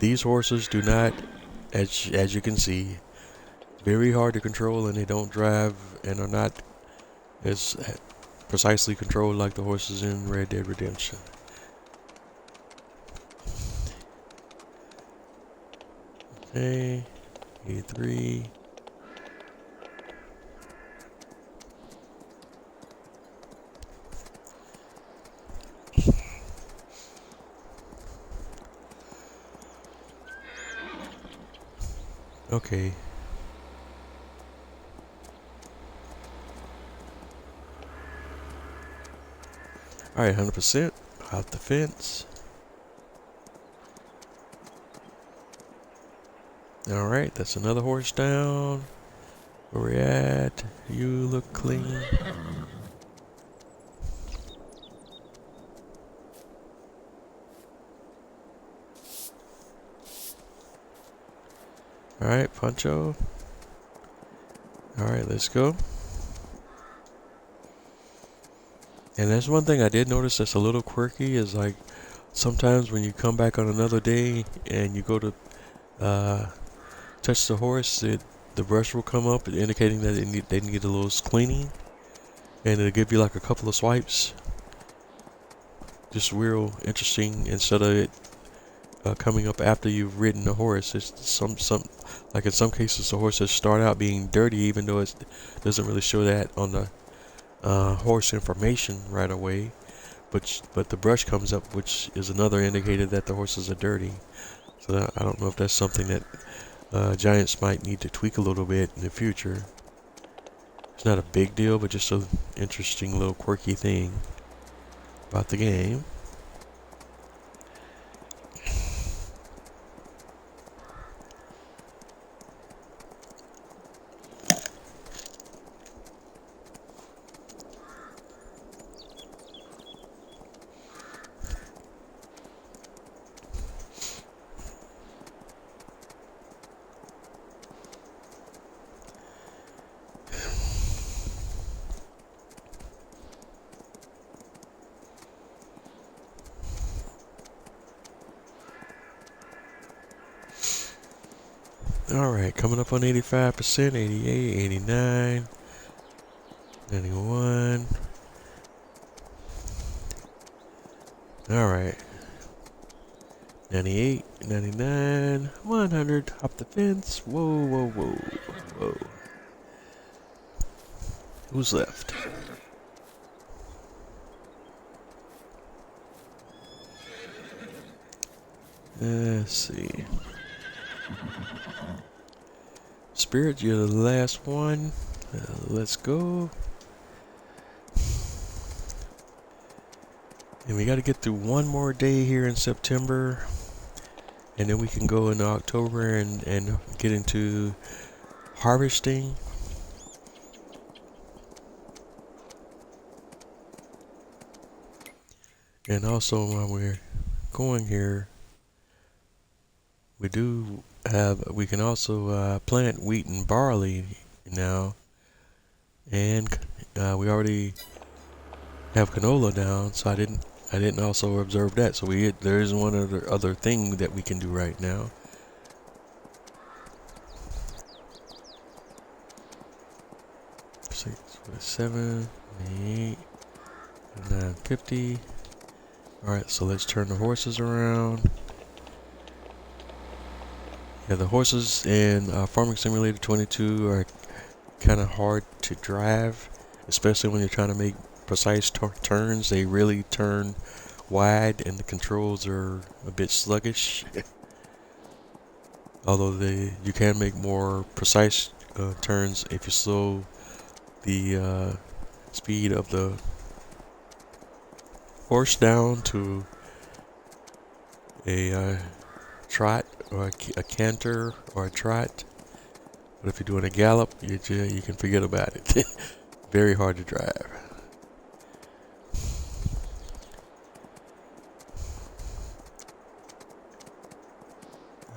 these horses do not, as you can see, very hard to control, and they don't drive and are not as precisely controlled like the horses in Red Dead Redemption. Okay, 83. Okay. Alright, 100% out the fence. Alright, that's another horse down. Where we at? You look clean. Alright, Pancho. Alright, let's go. And that's one thing I did notice that's a little quirky is like sometimes when you come back on another day and you go to touch the horse, the brush will come up indicating that they need a little cleaning, and it'll give you like a couple of swipes. Just real interesting. Instead of it coming up after you've ridden the horse, it's some like in some cases the horses start out being dirty, even though it doesn't really show that on the horse information right away. But the brush comes up, which is another indicator that the horses are dirty. So I don't know if that's something that Giants might need to tweak a little bit in the future. It's not a big deal, but just an interesting little quirky thing about the game. Alright, coming up on 85%, 88, 89, 91. Alright. 98, 99, 100, hop the fence. Whoa, whoa, whoa, whoa. Who's left? Let's see. Spirit, you're the last one. Let's go. And we got to get through one more day here in September. And then we can go into October and get into harvesting. And also while we're going here, we can also plant wheat and barley now. And we already have canola down, so I didn't also observe that. So there is one other thing that we can do right now. Six, 7, 8, 9, 50. All right, so let's turn the horses around. Yeah, the horses in Farming Simulator 22 are kind of hard to drive, especially when you're trying to make precise turns. They really turn wide and the controls are a bit sluggish. Although you can make more precise turns if you slow the speed of the horse down to a trot or a canter or a trot. But if you're doing a gallop, you can forget about it. Very hard to drive.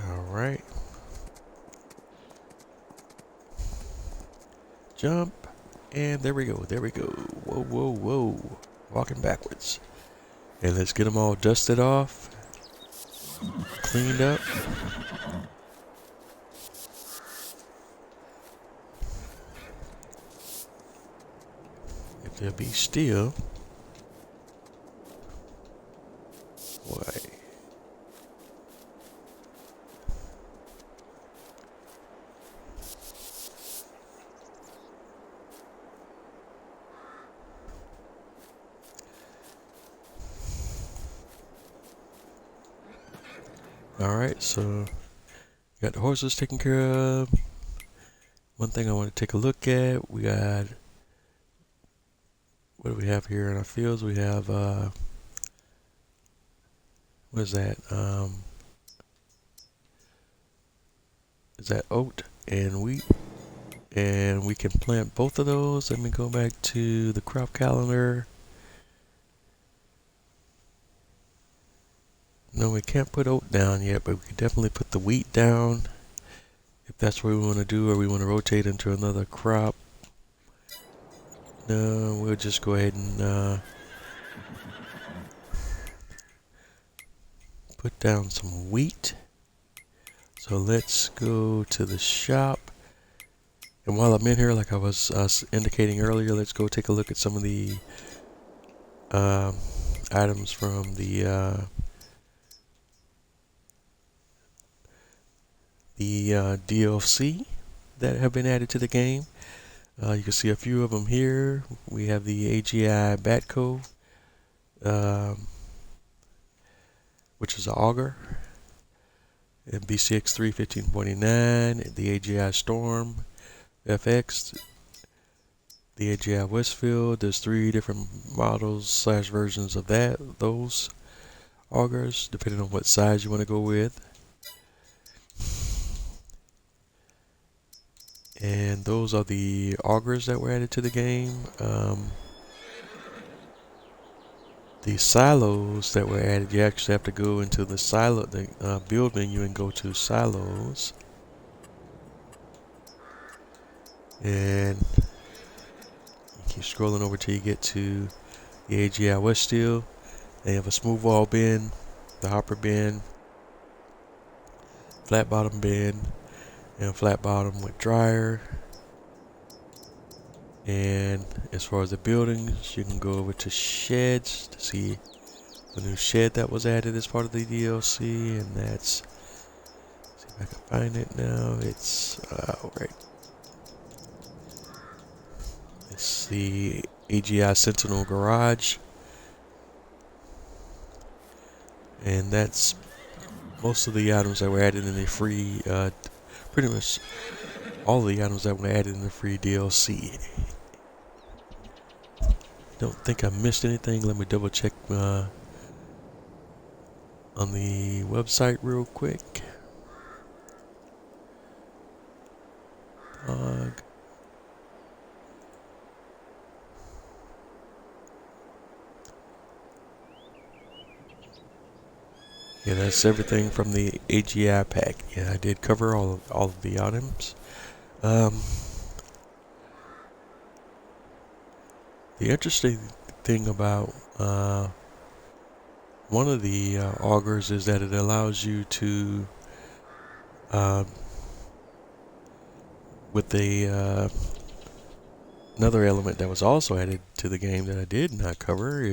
Alright. Jump. And there we go. There we go. Whoa, whoa, whoa. Walking backwards. And let's get them all dusted off. Cleaned up. If they'll be still. Why? Alright, so got the horses taken care of. One thing I want to take a look at, we got, what do we have here in our fields? We have, what is that? Is that oat and wheat? And we can plant both of those. Let me go back to the crop calendar. No, we can't put oat down yet, but we can definitely put the wheat down if that's what we want to do, or we want to rotate into another crop. No, we'll just go ahead and put down some wheat. So let's go to the shop. And while I'm in here, like I was indicating earlier, let's go take a look at some of the items from the DLC that have been added to the game. You can see a few of them here. We have the AGI Batco, which is an auger, and BCX 315.49, the AGI Storm FX, the AGI Westfield. There's 3 different models / versions of those augers, depending on what size you want to go with. And those are the augers that were added to the game. The silos that were added, you actually have to go into the silo, the build menu, and go to silos. And you keep scrolling over till you get to the AGI West Steel. They have a smooth wall bin, the hopper bin, flat bottom bin, and flat bottom with dryer. And as far as the buildings, you can go over to sheds to see the new shed that was added as part of the DLC, and that's, see if I can find it now. It's right. It's the AGI Sentinel Garage, and that's most of the items that were added in the free, pretty much all the items that were added in the free DLC. Don't think I missed anything. Let me double check on the website real quick. Yeah, that's everything from the AGI pack. Yeah, I did cover all of the items. The interesting thing about one of the augers is that it allows you to, with the another element that was also added to the game that I did not cover,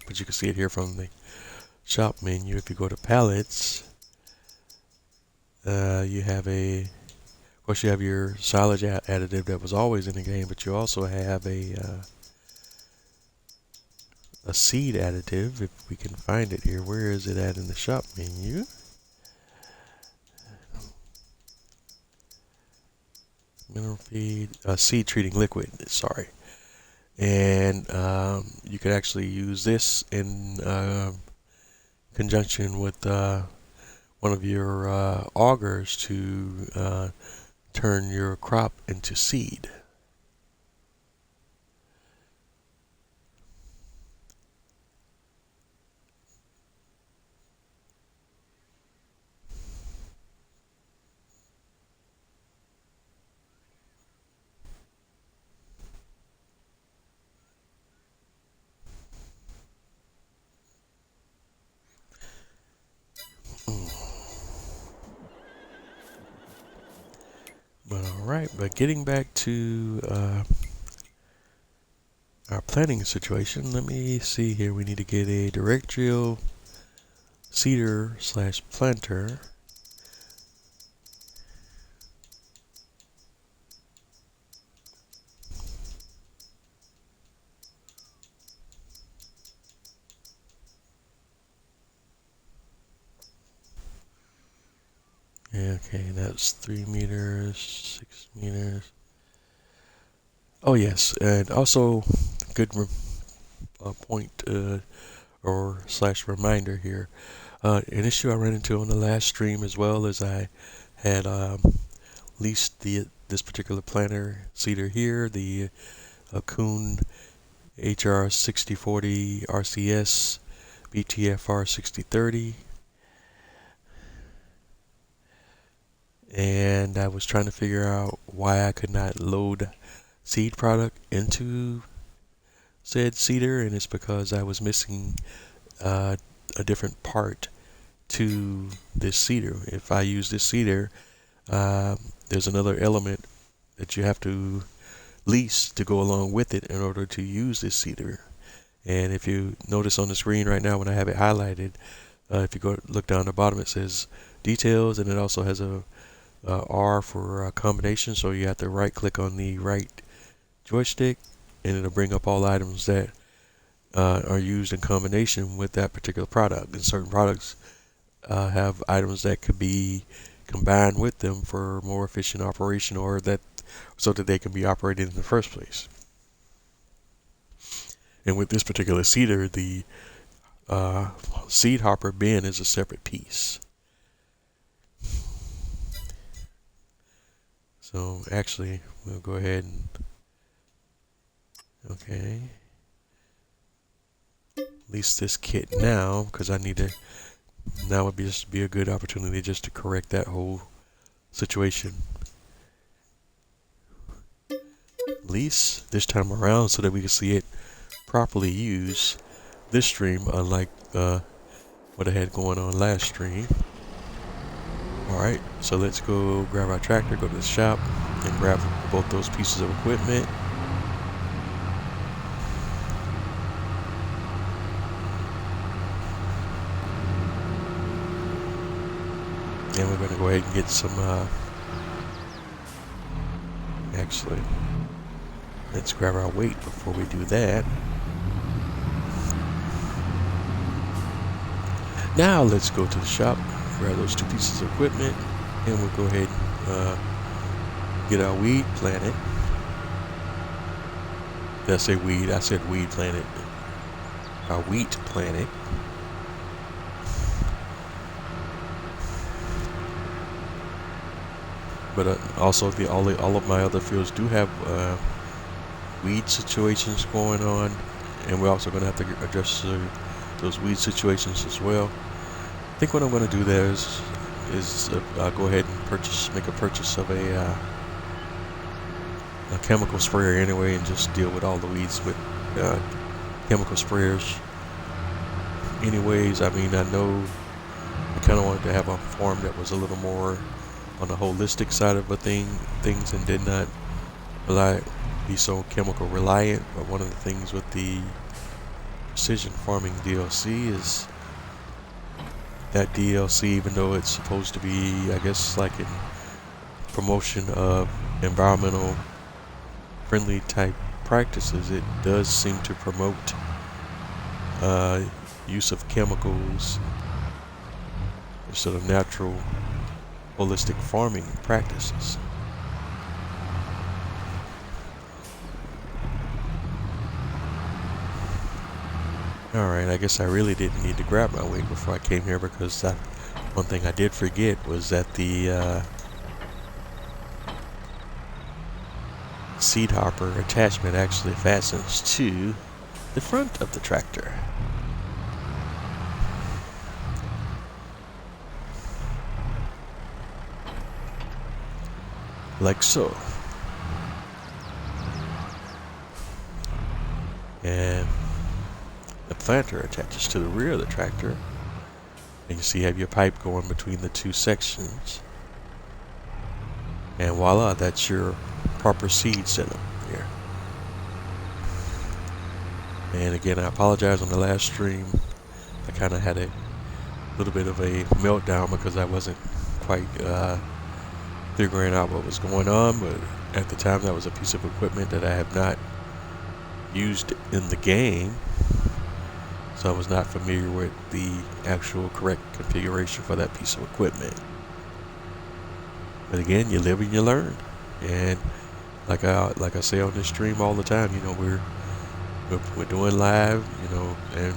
but you can see it here from the shop menu. If you go to pallets, You have of course, you have your silage additive that was always in the game, but you also have a seed additive, if we can find it here. Where is it at in the shop menu? Mineral feed, seed treating liquid, sorry. And you could actually use this in conjunction with one of your augers to turn your crop into seed. But alright, but getting back to our planting situation, let me see here. We need to get a direct drill seeder / planter. Okay, that's 3 meters, 6 meters. Oh yes, and also good point or / reminder here. An issue I ran into on the last stream, as well as I had leased this particular planter seeder here, the Kuhn HR 6040 RCS BTFR 6030. And I was trying to figure out why I could not load seed product into said seeder, and it's because I was missing a different part to this seeder. If I use this seeder, there's another element that you have to lease to go along with it in order to use this seeder. And if you notice on the screen right now when I have it highlighted, if you go look down the bottom, it says details, and it also has a R for combination, so you have to right click on the right joystick and it'll bring up all items that are used in combination with that particular product. And certain products have items that could be combined with them for more efficient operation, or that so that they can be operated in the first place. And with this particular seeder, the seed hopper bin is a separate piece. So actually, we'll go ahead and, okay, lease this kit now, because I need to, now would just be a good opportunity just to correct that whole situation. Lease this time around so that we can see it properly use this stream, unlike what I had going on last stream. Alright, so let's go grab our tractor, go to the shop, and grab both those pieces of equipment. And we're going to go ahead and get some, actually, let's grab our weight before we do that. Now let's go to the shop, grab those 2 pieces of equipment, and we'll go ahead and get our weed planted. Did I say weed? I said weed planted. Our wheat planted. But also all of my other fields do have weed situations going on, and we're also going to have to address those weed situations as well. I think what I'm going to do there is I'll go ahead and make a purchase of a chemical sprayer anyway, and just deal with all the weeds with chemical sprayers. Anyways, I mean, I know I kind of wanted to have a farm that was a little more on the holistic side of things, and did not be so chemical reliant. But one of the things with the precision farming DLC is that DLC, even though it's supposed to be, I guess, like in promotion of environmental friendly type practices, it does seem to promote use of chemicals instead of natural holistic farming practices. Alright, I guess I really didn't need to grab my weight before I came here, because one thing I did forget was that the seed hopper attachment actually fastens to the front of the tractor. Like so. And the planter attaches to the rear of the tractor. And you see you have your pipe going between the two sections. And voila, that's your proper seed setup here. And again, I apologize on the last stream. I kind of had a little bit of a meltdown because I wasn't quite figuring out what was going on, but at the time that was a piece of equipment that I have not used in the game, so I was not familiar with the actual correct configuration for that piece of equipment. But again, you live and you learn, and like I say on this stream all the time, you know, we're doing live, you know, and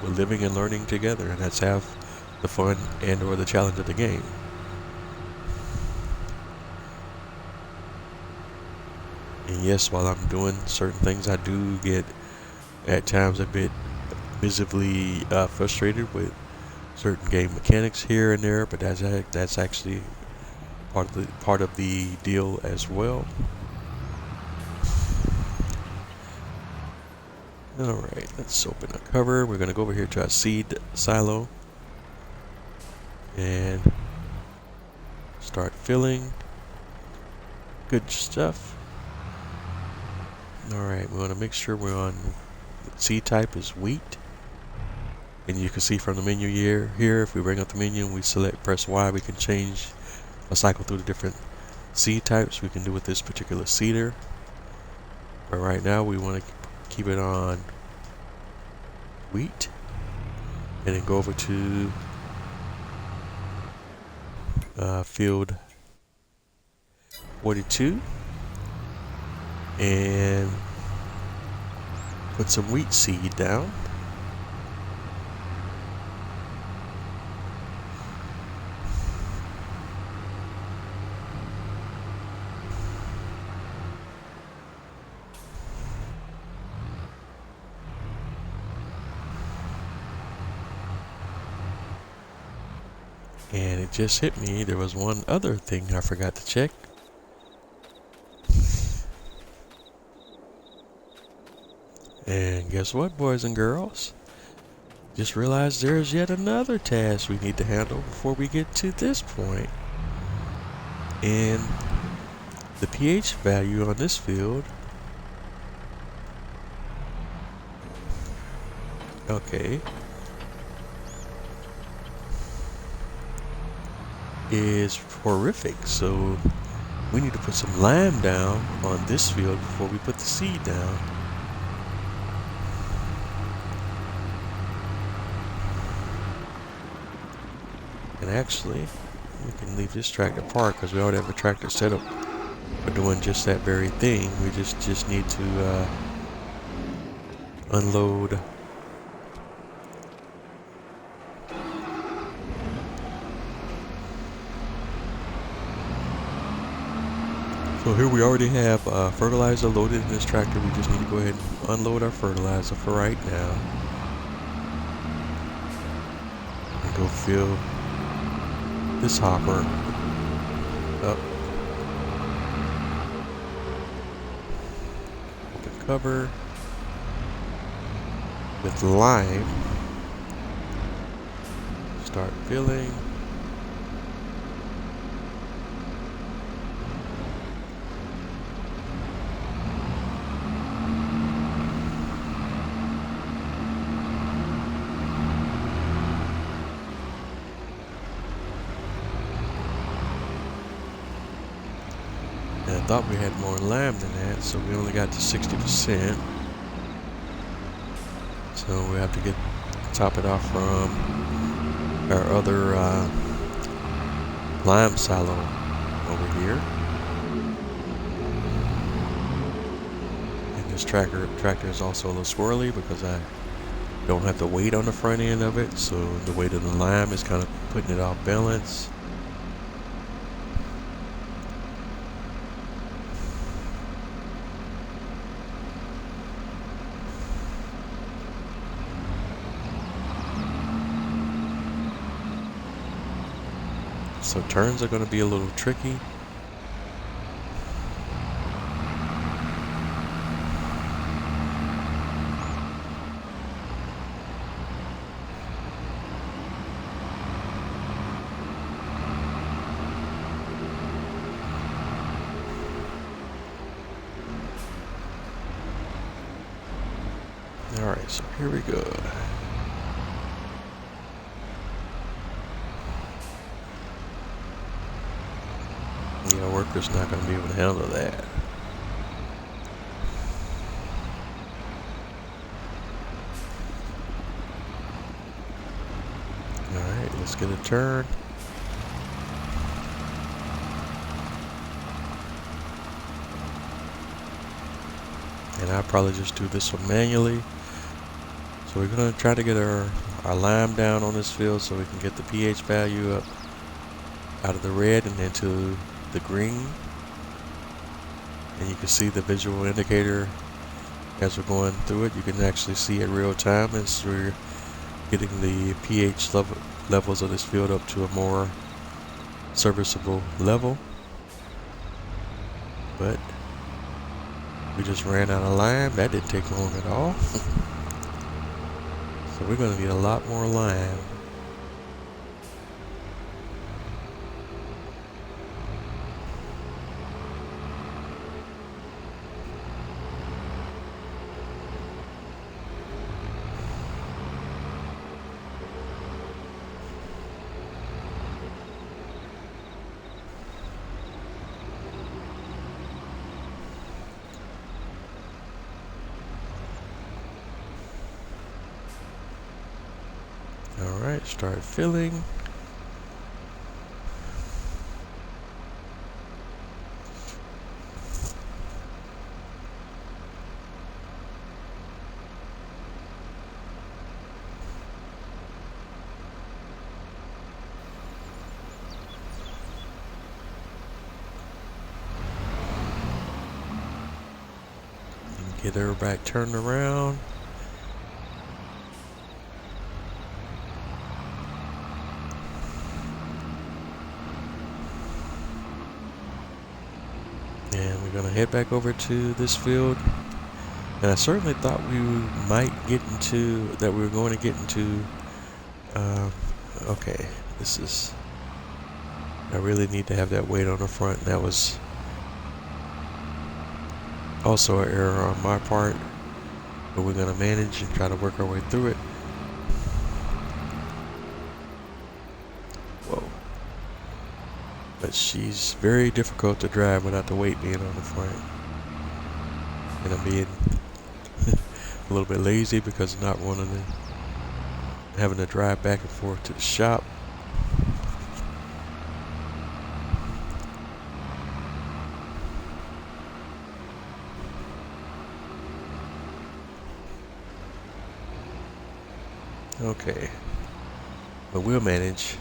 we're living and learning together, and that's half the fun and or the challenge of the game. And yes, while I'm doing certain things, I do get at times a bit visibly frustrated with certain game mechanics here and there, but that's actually part of the deal as well. Alright, let's open a cover. We're going to go over here to our seed silo and start filling. Good stuff. Alright, we want to make sure we're on seed type is wheat. And you can see from the menu here, if we bring up the menu and we press Y, we can change or cycle through the different seed types we can do with this particular seeder. But right now we want to keep it on wheat, and then go over to field 42 and put some wheat seed down. And it just hit me, there was one other thing I forgot to check. And guess what, boys and girls? Just realized there's yet another task we need to handle before we get to this point. And the pH value on this field, okay, is horrific, so we need to put some lime down on this field before we put the seed down. And actually, we can leave this tractor parked because we already have a tractor set up for doing just that very thing. We just need to unload So here we already have fertilizer loaded in this tractor. We just need to go ahead and unload our fertilizer for right now. And go fill this hopper up. Open cover with lime. Start filling. thought we had more lime than that, so we only got to 60%. So we have to top it off from our other lime silo over here. And this tractor is also a little swirly because I don't have the weight on the front end of it, so the weight of the lime is kind of putting it off balance. So turns are going to be a little tricky. Alright, so here we go. Yeah, worker's not going to be able to handle that. Alright, let's get a turn. And I'll probably just do this one manually. So we're going to try to get our lime down on this field so we can get the pH value up out of the red and into the green. And you can see the visual indicator as we're going through it. You can actually see it real time as we're getting the pH levels of this field up to a more serviceable level. But we just ran out of lime. That didn't take long at all. So we're going to need a lot more lime. Alright, start filling. Get everybody turned around. And we're going to head back over to this field. And I certainly thought we might get into, that we were going to get into, okay, this is, I really need to have that weight on the front. And that was also an error on my part, but we're going to manage and try to work our way through it. Whoa. But she's very difficult to drive without the weight being on the front. And I'm being a little bit lazy because not wanting to, having to drive back and forth to the shop. Okay, but we'll manage.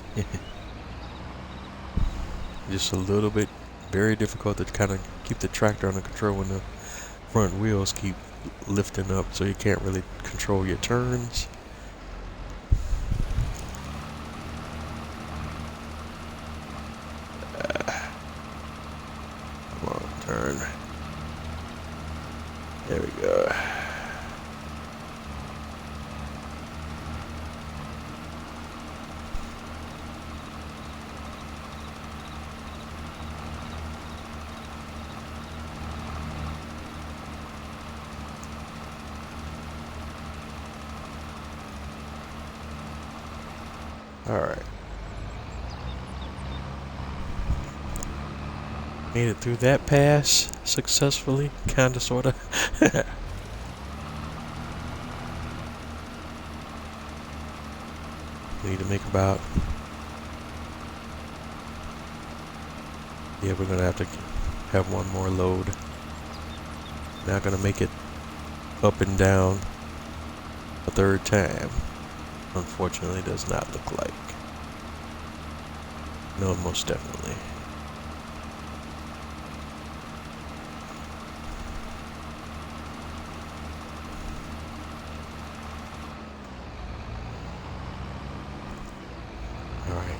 Just a little bit, very difficult to kind of keep the tractor under control when the front wheels keep lifting up, so you can't really control your turns. Come on, turn. There we go. All right. Made it through that pass successfully, kinda, sorta. We need to make about, yeah, we're gonna have to have one more load. Not gonna make it up and down a third time. Unfortunately, does not look like. No, most definitely. Alright.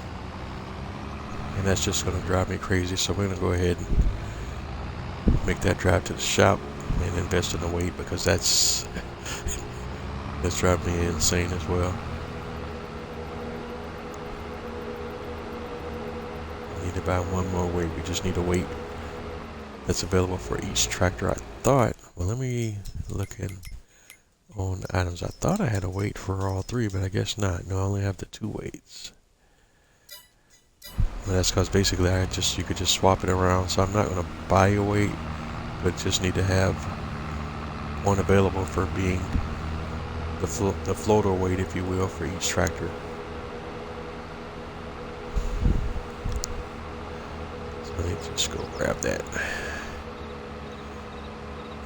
And that's just going to drive me crazy, so we're going to go ahead and make that drive to the shop and invest in the weight, because that's driving me insane as well. We need to buy one more weight. We just need a weight that's available for each tractor. I thought, well, let me look on items. I thought I had a weight for all three, but I guess not. No, I only have the 2 weights. And that's because basically you could just swap it around. So I'm not going to buy a weight, but just need to have one available for being the floater weight, if you will, for each tractor. So let me just go grab that.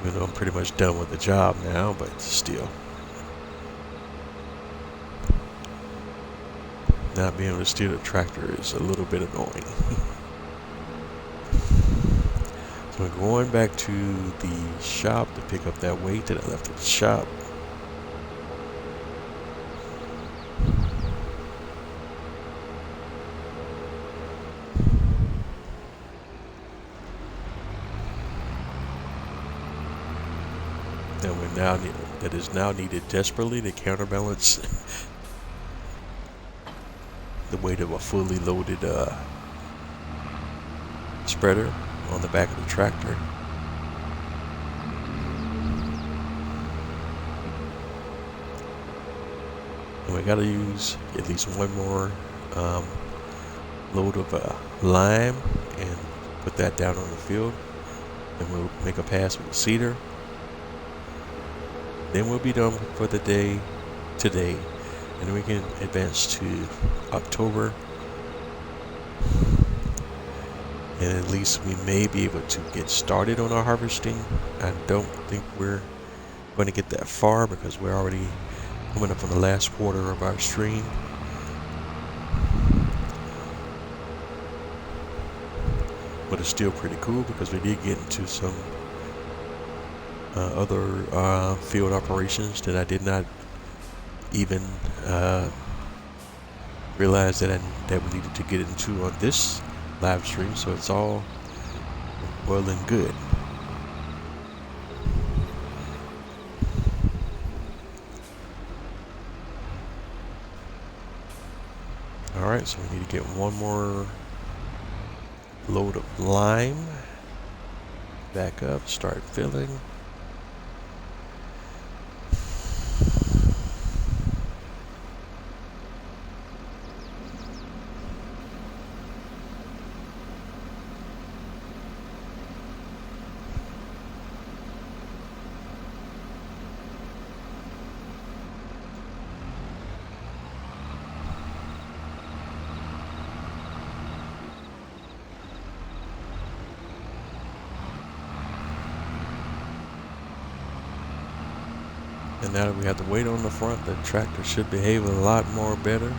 Even though I'm pretty much done with the job now, but still. Not being able to steer the tractor is a little bit annoying. So I'm going back to the shop to pick up that weight that I left at the shop. And that is now needed desperately to counterbalance the weight of a fully loaded spreader on the back of the tractor. And we got to use at least one more load of lime and put that down on the field, and we'll make a pass with the seeder. Then we'll be done for the day today, and then we can advance to October, and at least we may be able to get started on our harvesting. I don't think we're going to get that far because we're already coming up on the last quarter of our stream. But it's still pretty cool because we did get into some other field operations that I did not even realize that we needed to get into on this live stream. So it's all well and good. Alright, so we need to get one more load of lime. Back up, start filling. And now that we have the weight on the front, the tractor should behave a lot more better.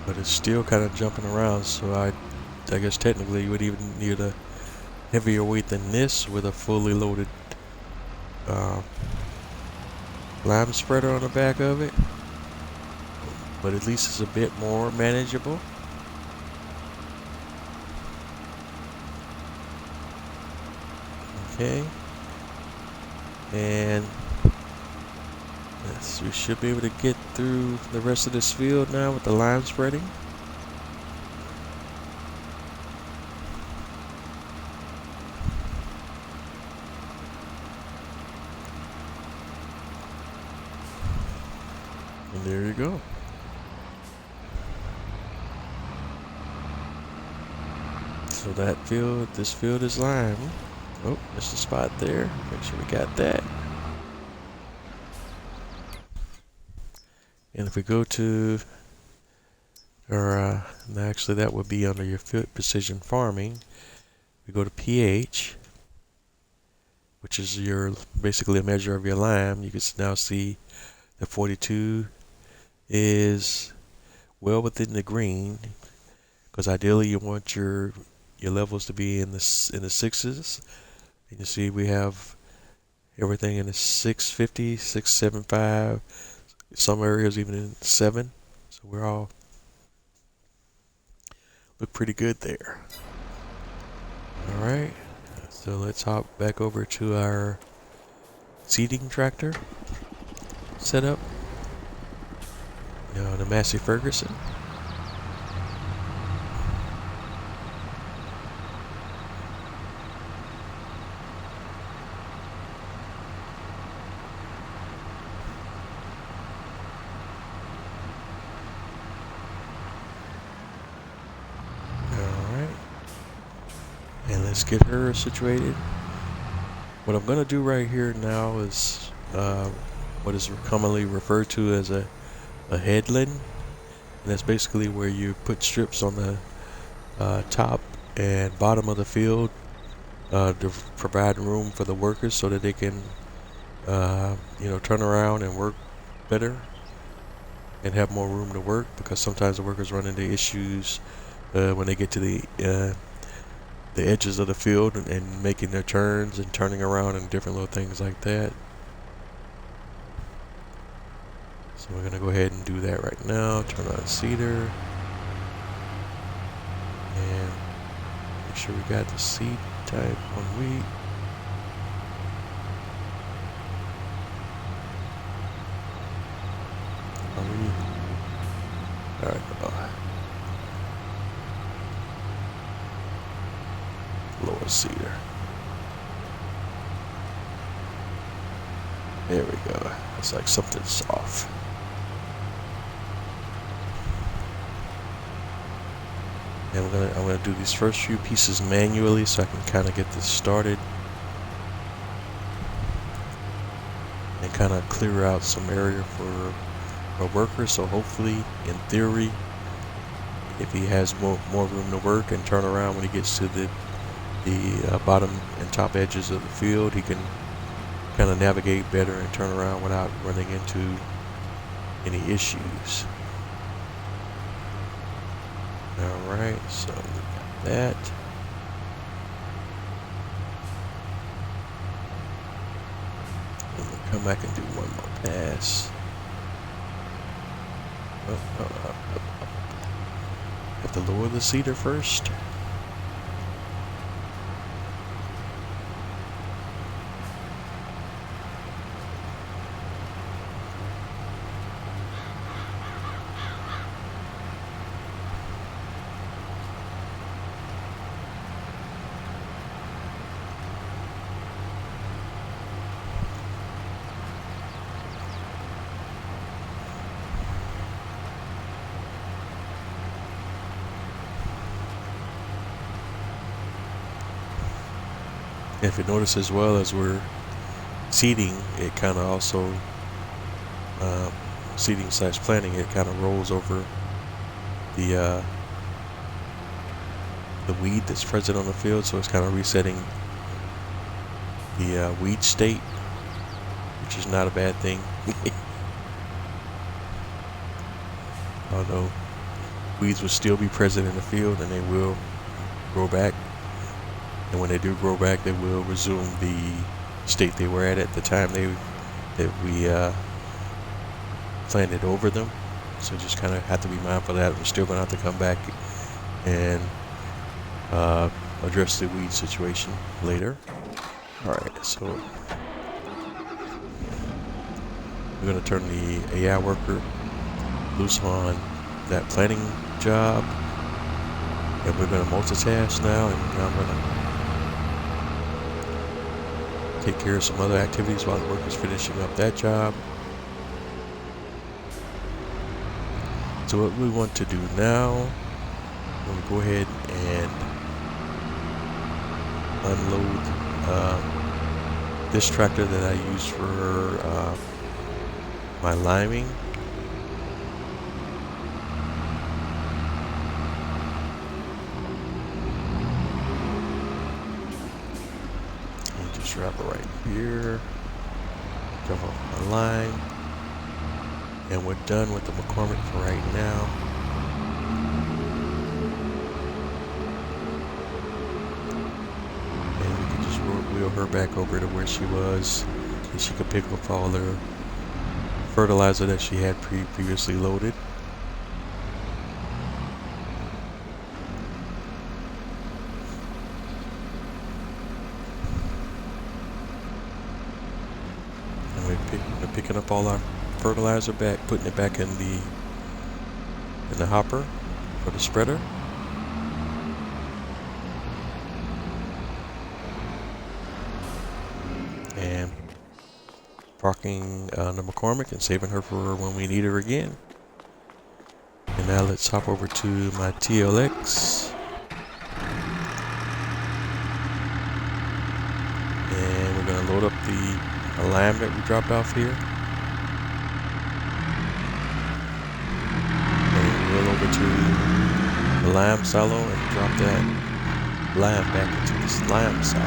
But it's still kind of jumping around, so I guess technically you would even need a heavier weight than this with a fully loaded lime spreader on the back of it. But at least it's a bit more manageable. Okay. And we should be able to get through the rest of this field now with the lime spreading. And there you go. So that field, this field is lime. Oh, there's the spot there. Make sure we got that. And if we go to, or actually that would be under your field precision farming. We go to pH, which is your basically a measure of your lime. You can now see the 42 is well within the green, because ideally you want your levels to be in the sixes. And you see we have everything in the 650, 675, some areas even in 7. So we're all look pretty good there. All right, so let's hop back over to our seeding tractor setup. Now the Massey Ferguson. And let's get her situated. What I'm going to do right here now is what is commonly referred to as a headland. And that's basically where you put strips on the top and bottom of the field to provide room for the workers so that they can turn around and work better and have more room to work, because sometimes the workers run into issues when they get to the edges of the field and making their turns and turning around and different little things like that. So we're gonna go ahead and do that right now. Turn on seeder and make sure we got the seed type on wheat. All right. Lower seeder. There we go. It's like something's off. And I'm gonna do these first few pieces manually so I can kind of get this started and kind of clear out some area for a worker. So hopefully, in theory, if he has more room to work and turn around when he gets to the bottom and top edges of the field, he can kind of navigate better and turn around without running into any issues. Alright, so we got that. And we'll come back and do one more pass. Have to lower the seeder first. If you notice as well, as we're seeding, it kind of also seeding / planting, it kind of rolls over the weed that's present on the field, so it's kind of resetting the weed state, which is not a bad thing. Although weeds will still be present in the field and they will grow back. And when they do grow back, they will resume the state they were at the time that we planted over them. So just kind of have to be mindful of that. We're still going to have to come back and address the weed situation later. All right, so we're going to turn the AI worker loose on that planting job, and we're going to multitask now, and I'm going to take care of some other activities while the worker's finishing up that job. So what we want to do now, we'll go ahead and unload this tractor that I use for my liming. And just drop it right here. Jump off my line. And we're done with the McCormick for right now. And we can just wheel her back over to where she was, and she could pick up all her fertilizer that she had previously loaded. And we're picking up all our fertilizer back, putting it back in the hopper for the spreader. And parking the McCormick and saving her for when we need her again. And now let's hop over to my TLX. And we're going to load up the lamb that we dropped off here. Over to the lamb silo and drop that lamb back into this lamb silo.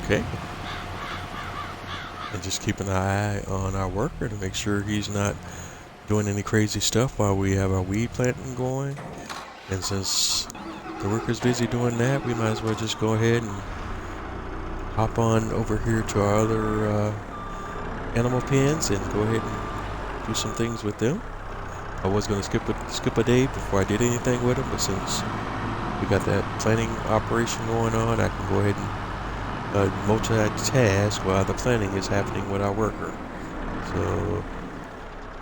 Okay. And just keep an eye on our worker to make sure he's not doing any crazy stuff while we have our weed planting going. And since the worker's busy doing that, we might as well just go ahead and hop on over here to our other animal pens and go ahead and do some things with them. I was going to skip a day before I did anything with them, but since we got that planting operation going on, I can go ahead and multitask while the planning is happening with our worker. So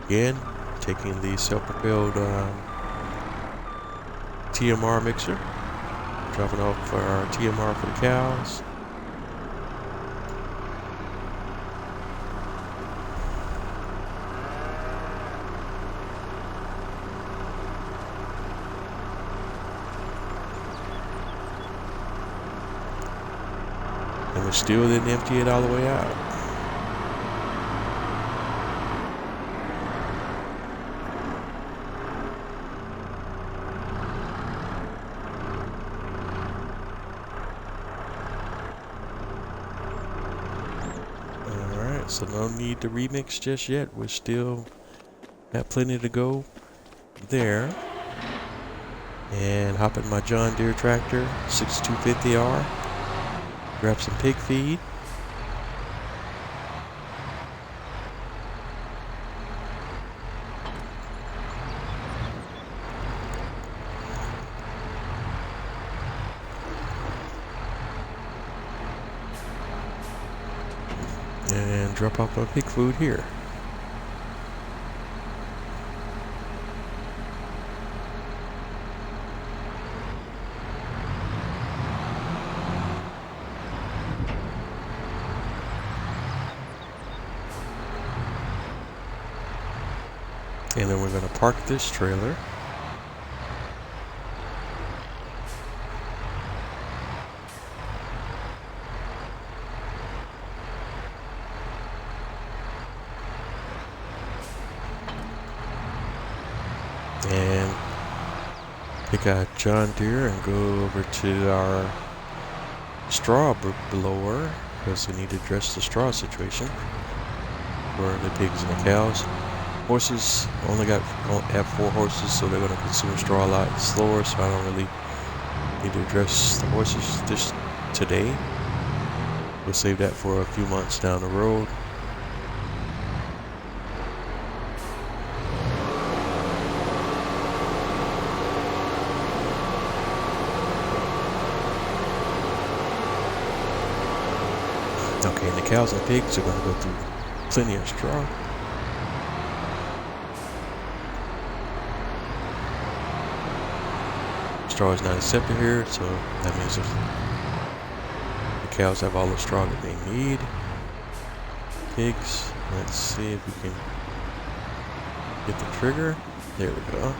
again, taking the self-propelled TMR mixer, dropping off our TMR for the cows. And we still didn't empty it all the way out. Alright, so no need to remix just yet. We're still got plenty to go there. And hop in my John Deere tractor, 6250R. Grab some pig feed. And drop off my pig food here. And then we're going to park this trailer. And pick out John Deere and go over to our straw blower because we need to address the straw situation for the pigs and the cows. Horses have 4 horses, so they're going to consume straw a lot slower, so I don't really need to address the horses just today. We'll save that for a few months down the road. Okay, and the cows and pigs are going to go through plenty of straw. Straw is not accepted here, so that means the cows have all the straw that they need. Pigs, let's see if we can get the trigger. There we go.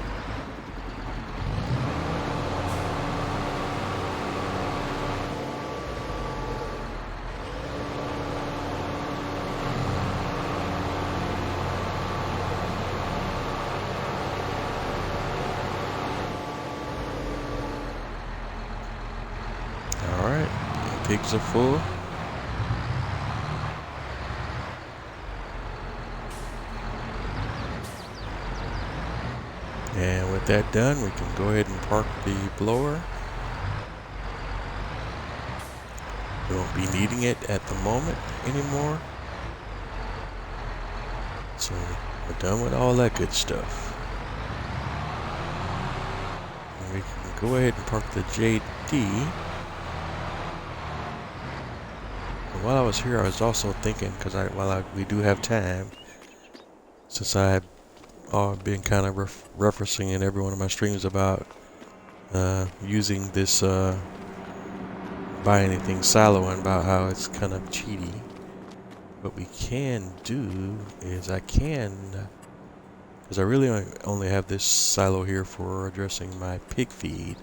Alright, pigs are full. And with that done, we can go ahead and park the blower. We won't be needing it at the moment anymore. So we're done with all that good stuff. And we can go ahead and park the JD. And while I was here, I was also thinking, because we do have time, since I've been kind of referencing in every one of my streams about using this buy anything silo and about how it's kind of cheaty. What we can do is because I really only have this silo here for addressing my pig feed,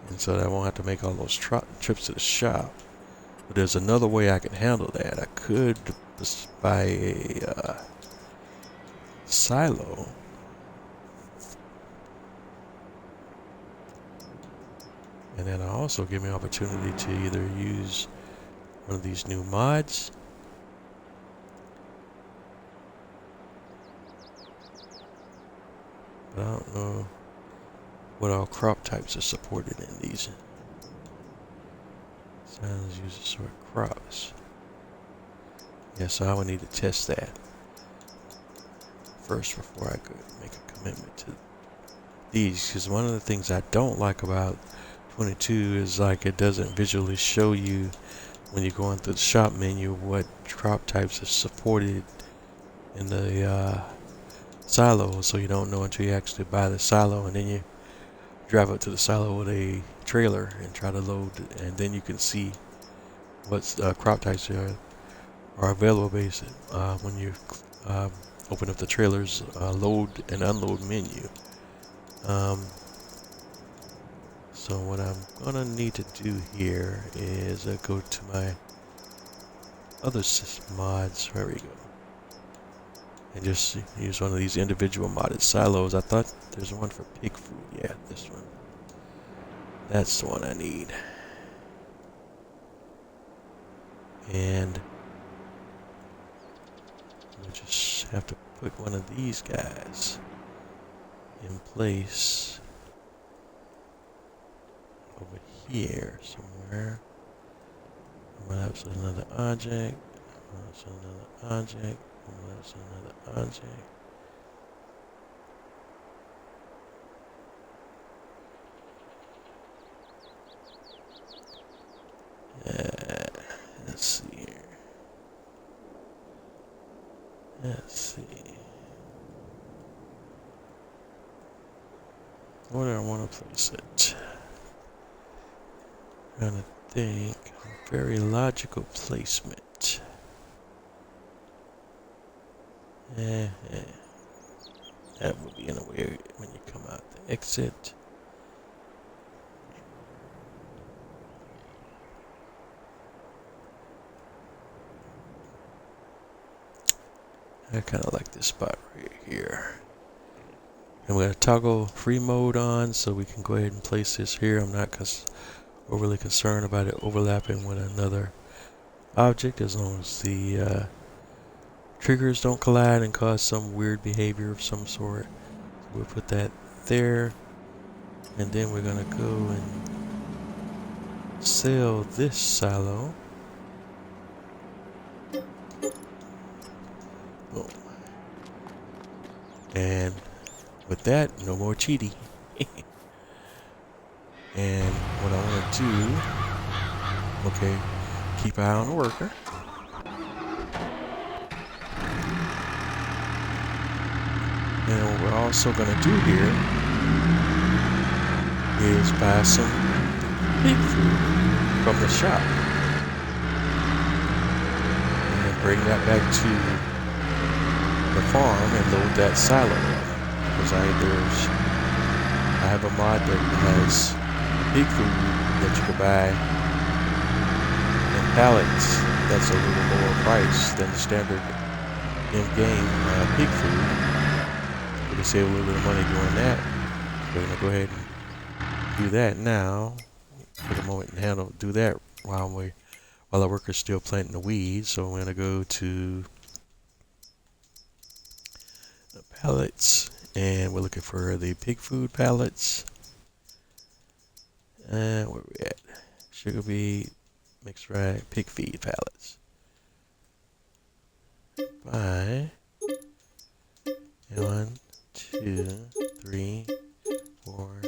and so that I won't have to make all those trips to the shop. But there's another way I can handle that. I could just buy a silo and then also give me an opportunity to either use one of these new mods, but I don't know what all crop types are supported in these. Sounds use to sort crops. Yeah, so I would need to test that first before I could make a commitment to these, because one of the things I don't like about 22 is like it doesn't visually show you when you're going through the shop menu what crop types are supported in the silo, so you don't know until you actually buy the silo, and then you drive up to the silo with a trailer and try to load, and then you can see what crop types are available based when you open up the trailer's load and unload menu. So what I'm gonna need to do here is go to my other mods. There we go. And just use one of these individual modded silos. I thought there's one for pig food. Yeah, this one. That's the one I need. And we just have to put one of these guys in place over here somewhere. That's another object. That's another object. That's another object. Let's see here. Let's see. Where do I want to place it? I'm trying to think. Very logical placement. That would be in a way when you come out the exit. I kind of like this spot right here. And we're going to toggle free mode on so we can go ahead and place this here. I'm not overly concerned about it overlapping with another object as long as the triggers don't collide and cause some weird behavior of some sort. So we'll put that there, and then we're going to go and sell this silo. Boom. And with that, no more cheating. And what I want to do, okay, keep an eye on the worker. And what we're also going to do here is buy some pig food from the shop. And then bring that back to the farm and load that silo. Because I have a mod that has pig food that you can buy in pallets that's a little lower price than the standard in-game pig food. We can save a little bit of money doing that. We're going to go ahead and do that now. For the moment and do that while the worker's still planting the weeds. So we're going to go to the pallets, and we're looking for the pig food pallets. And where we at? Sugar beet, mixed rye, pig feed pallets. Buy 1, 2, 3, 4,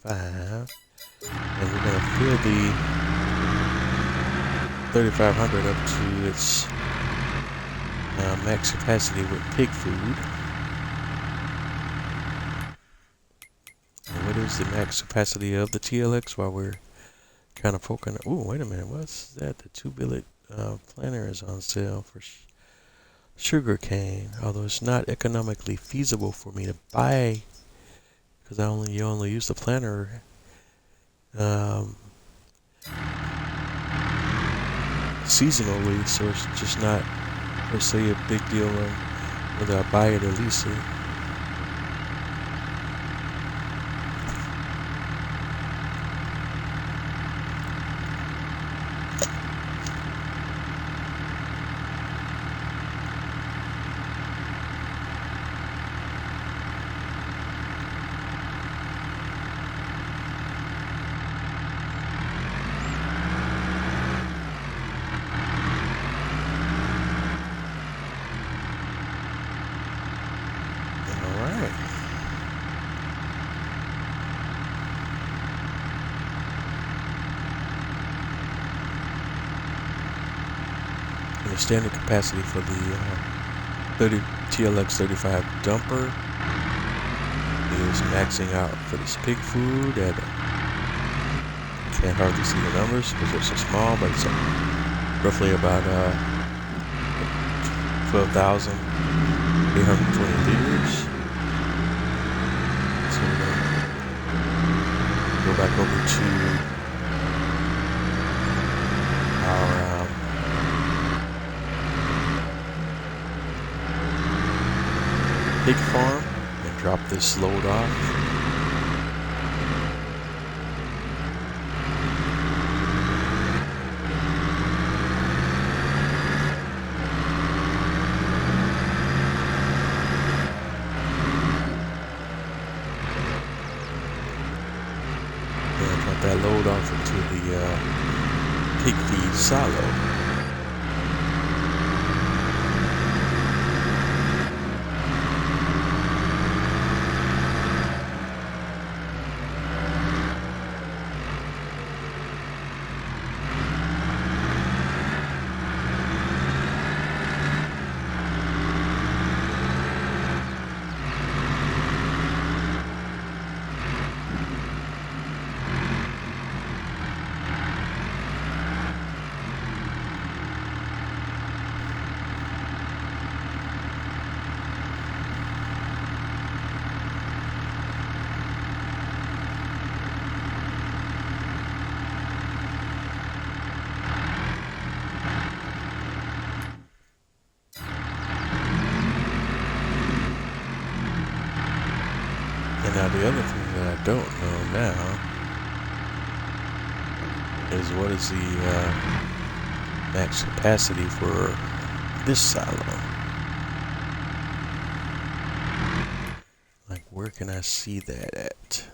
5. And we're going to fill the 3500 up to its max capacity with pig food. And what is the max capacity of the TLX while we're kind of poking? Oh, wait a minute. What's that? The 2-billet planter is on sale for sugar cane. Although it's not economically feasible for me to buy because you only use the planter seasonally, so it's just not per se a big deal on whether I buy it or lease it. The standard capacity for the TLX 35 dumper is maxing out for this pig food at can't hardly see the numbers because they're so small, but it's roughly about 12,820 liters. So we're going to go back over to our pig farm and drop this load off. And drop that load off into the pig feed silo. And now the other thing that I don't know now is what is the max capacity for this silo. Like, where can I see that at?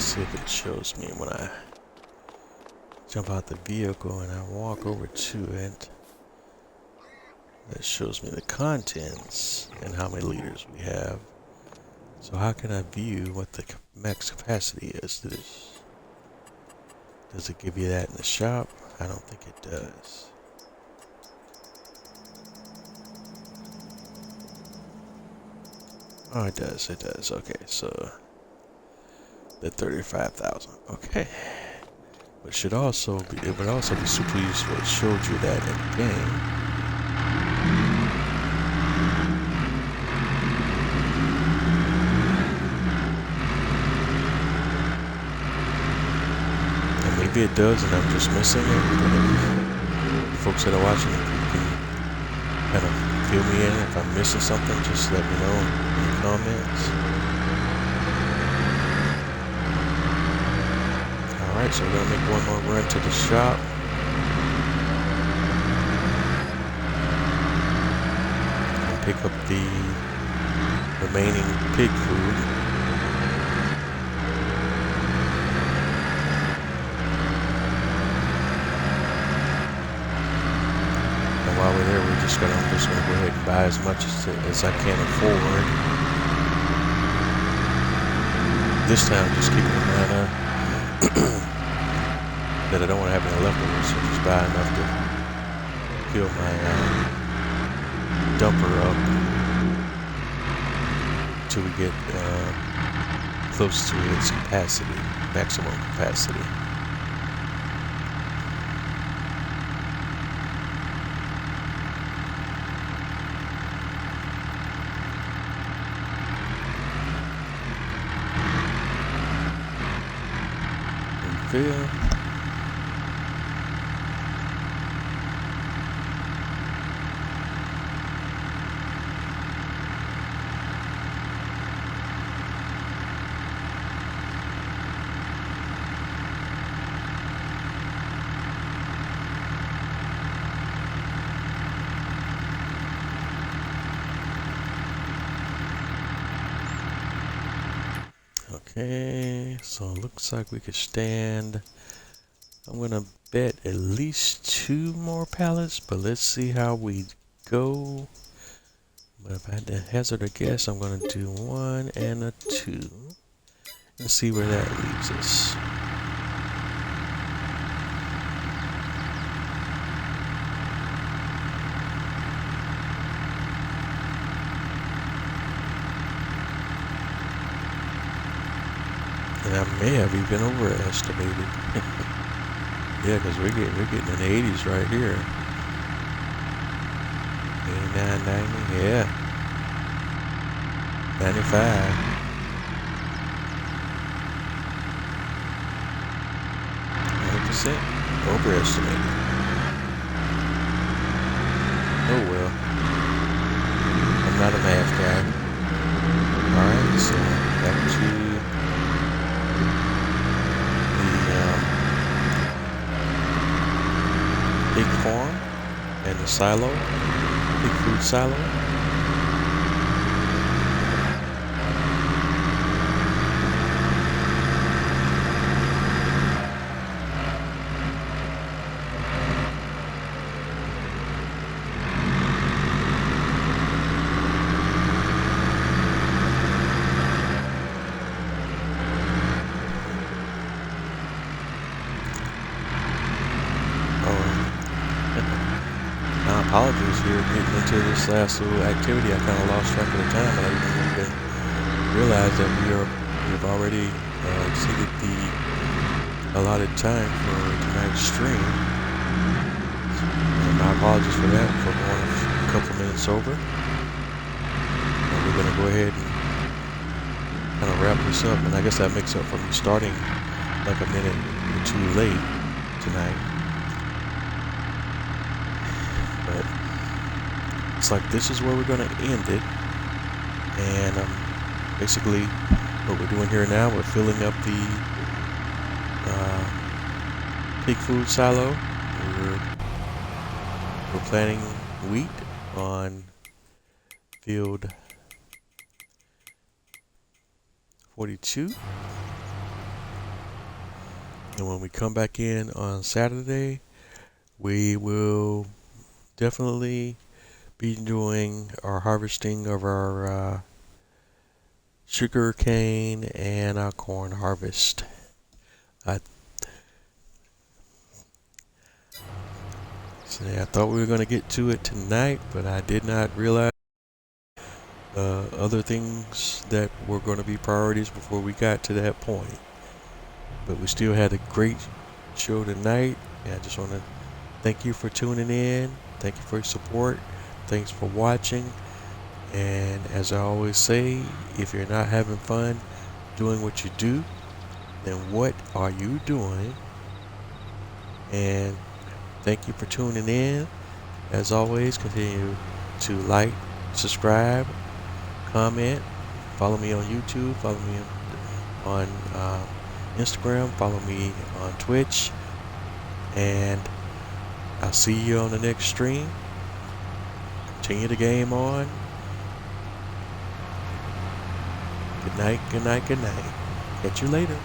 see if it shows me when I jump out the vehicle and I walk over to it. That shows me the contents and how many liters we have. So how can I view what the max capacity is to this? Does it give you that in the shop? I don't think it does. Oh, it does. It does. Okay, so the 35,000. Okay. But should also be, it would also be super useful. It showed you that in the game. And maybe it does, and I'm just missing it. But if folks that are watching, if you can kind of fill me in if I'm missing something, just let me know in the comments. Alright, so we're going to make one more run to the shop. And pick up the remaining pig food. And while we're there, I'm just going to go ahead and buy as much as I can afford. This time, just keeping in mind that I don't want to have any leftovers, so just buy enough to fill my dumper up until we get close to its capacity, maximum capacity. Refill. Okay, so it looks like we could stand. I'm gonna bet at least 2 more pallets, but let's see how we go. But if I had to hazard a guess, I'm gonna do 1 and a 2 and see where that leaves us. And I may have even overestimated. Yeah, because we're getting in the 80s right here. 89, 90, yeah. 95. Overestimated. Oh well. I'm not a math guy. Alright, so back to the pig farm and the silo, pig food silo. Apologies here, getting into this last little activity. I kind of lost track of the time, and I didn't even realize that we've already exceeded the allotted time for tonight's stream. And my apologies for that, for going a couple minutes over. And we're going to go ahead and kind of wrap this up, and I guess that makes up for me starting like a minute or two late tonight. But it's like this is where we're going to end it, and basically what we're doing here now, we're filling up the pig food silo. We're planting wheat on field 42, And when we come back in on Saturday, we will definitely be doing our harvesting of our sugar cane and our corn harvest. I thought we were going to get to it tonight, but I did not realize other things that were going to be priorities before we got to that point. But we still had a great show tonight, and I just want to thank you for tuning in. Thank you for your support. Thanks for watching. And as I always say, if you're not having fun doing what you do, then what are you doing? And thank you for tuning in. As always, continue to like, subscribe, comment, follow me on YouTube, follow me on Instagram, follow me on Twitch, and I'll see you on the next stream. Continue the game on. Good night, good night, good night. Catch you later.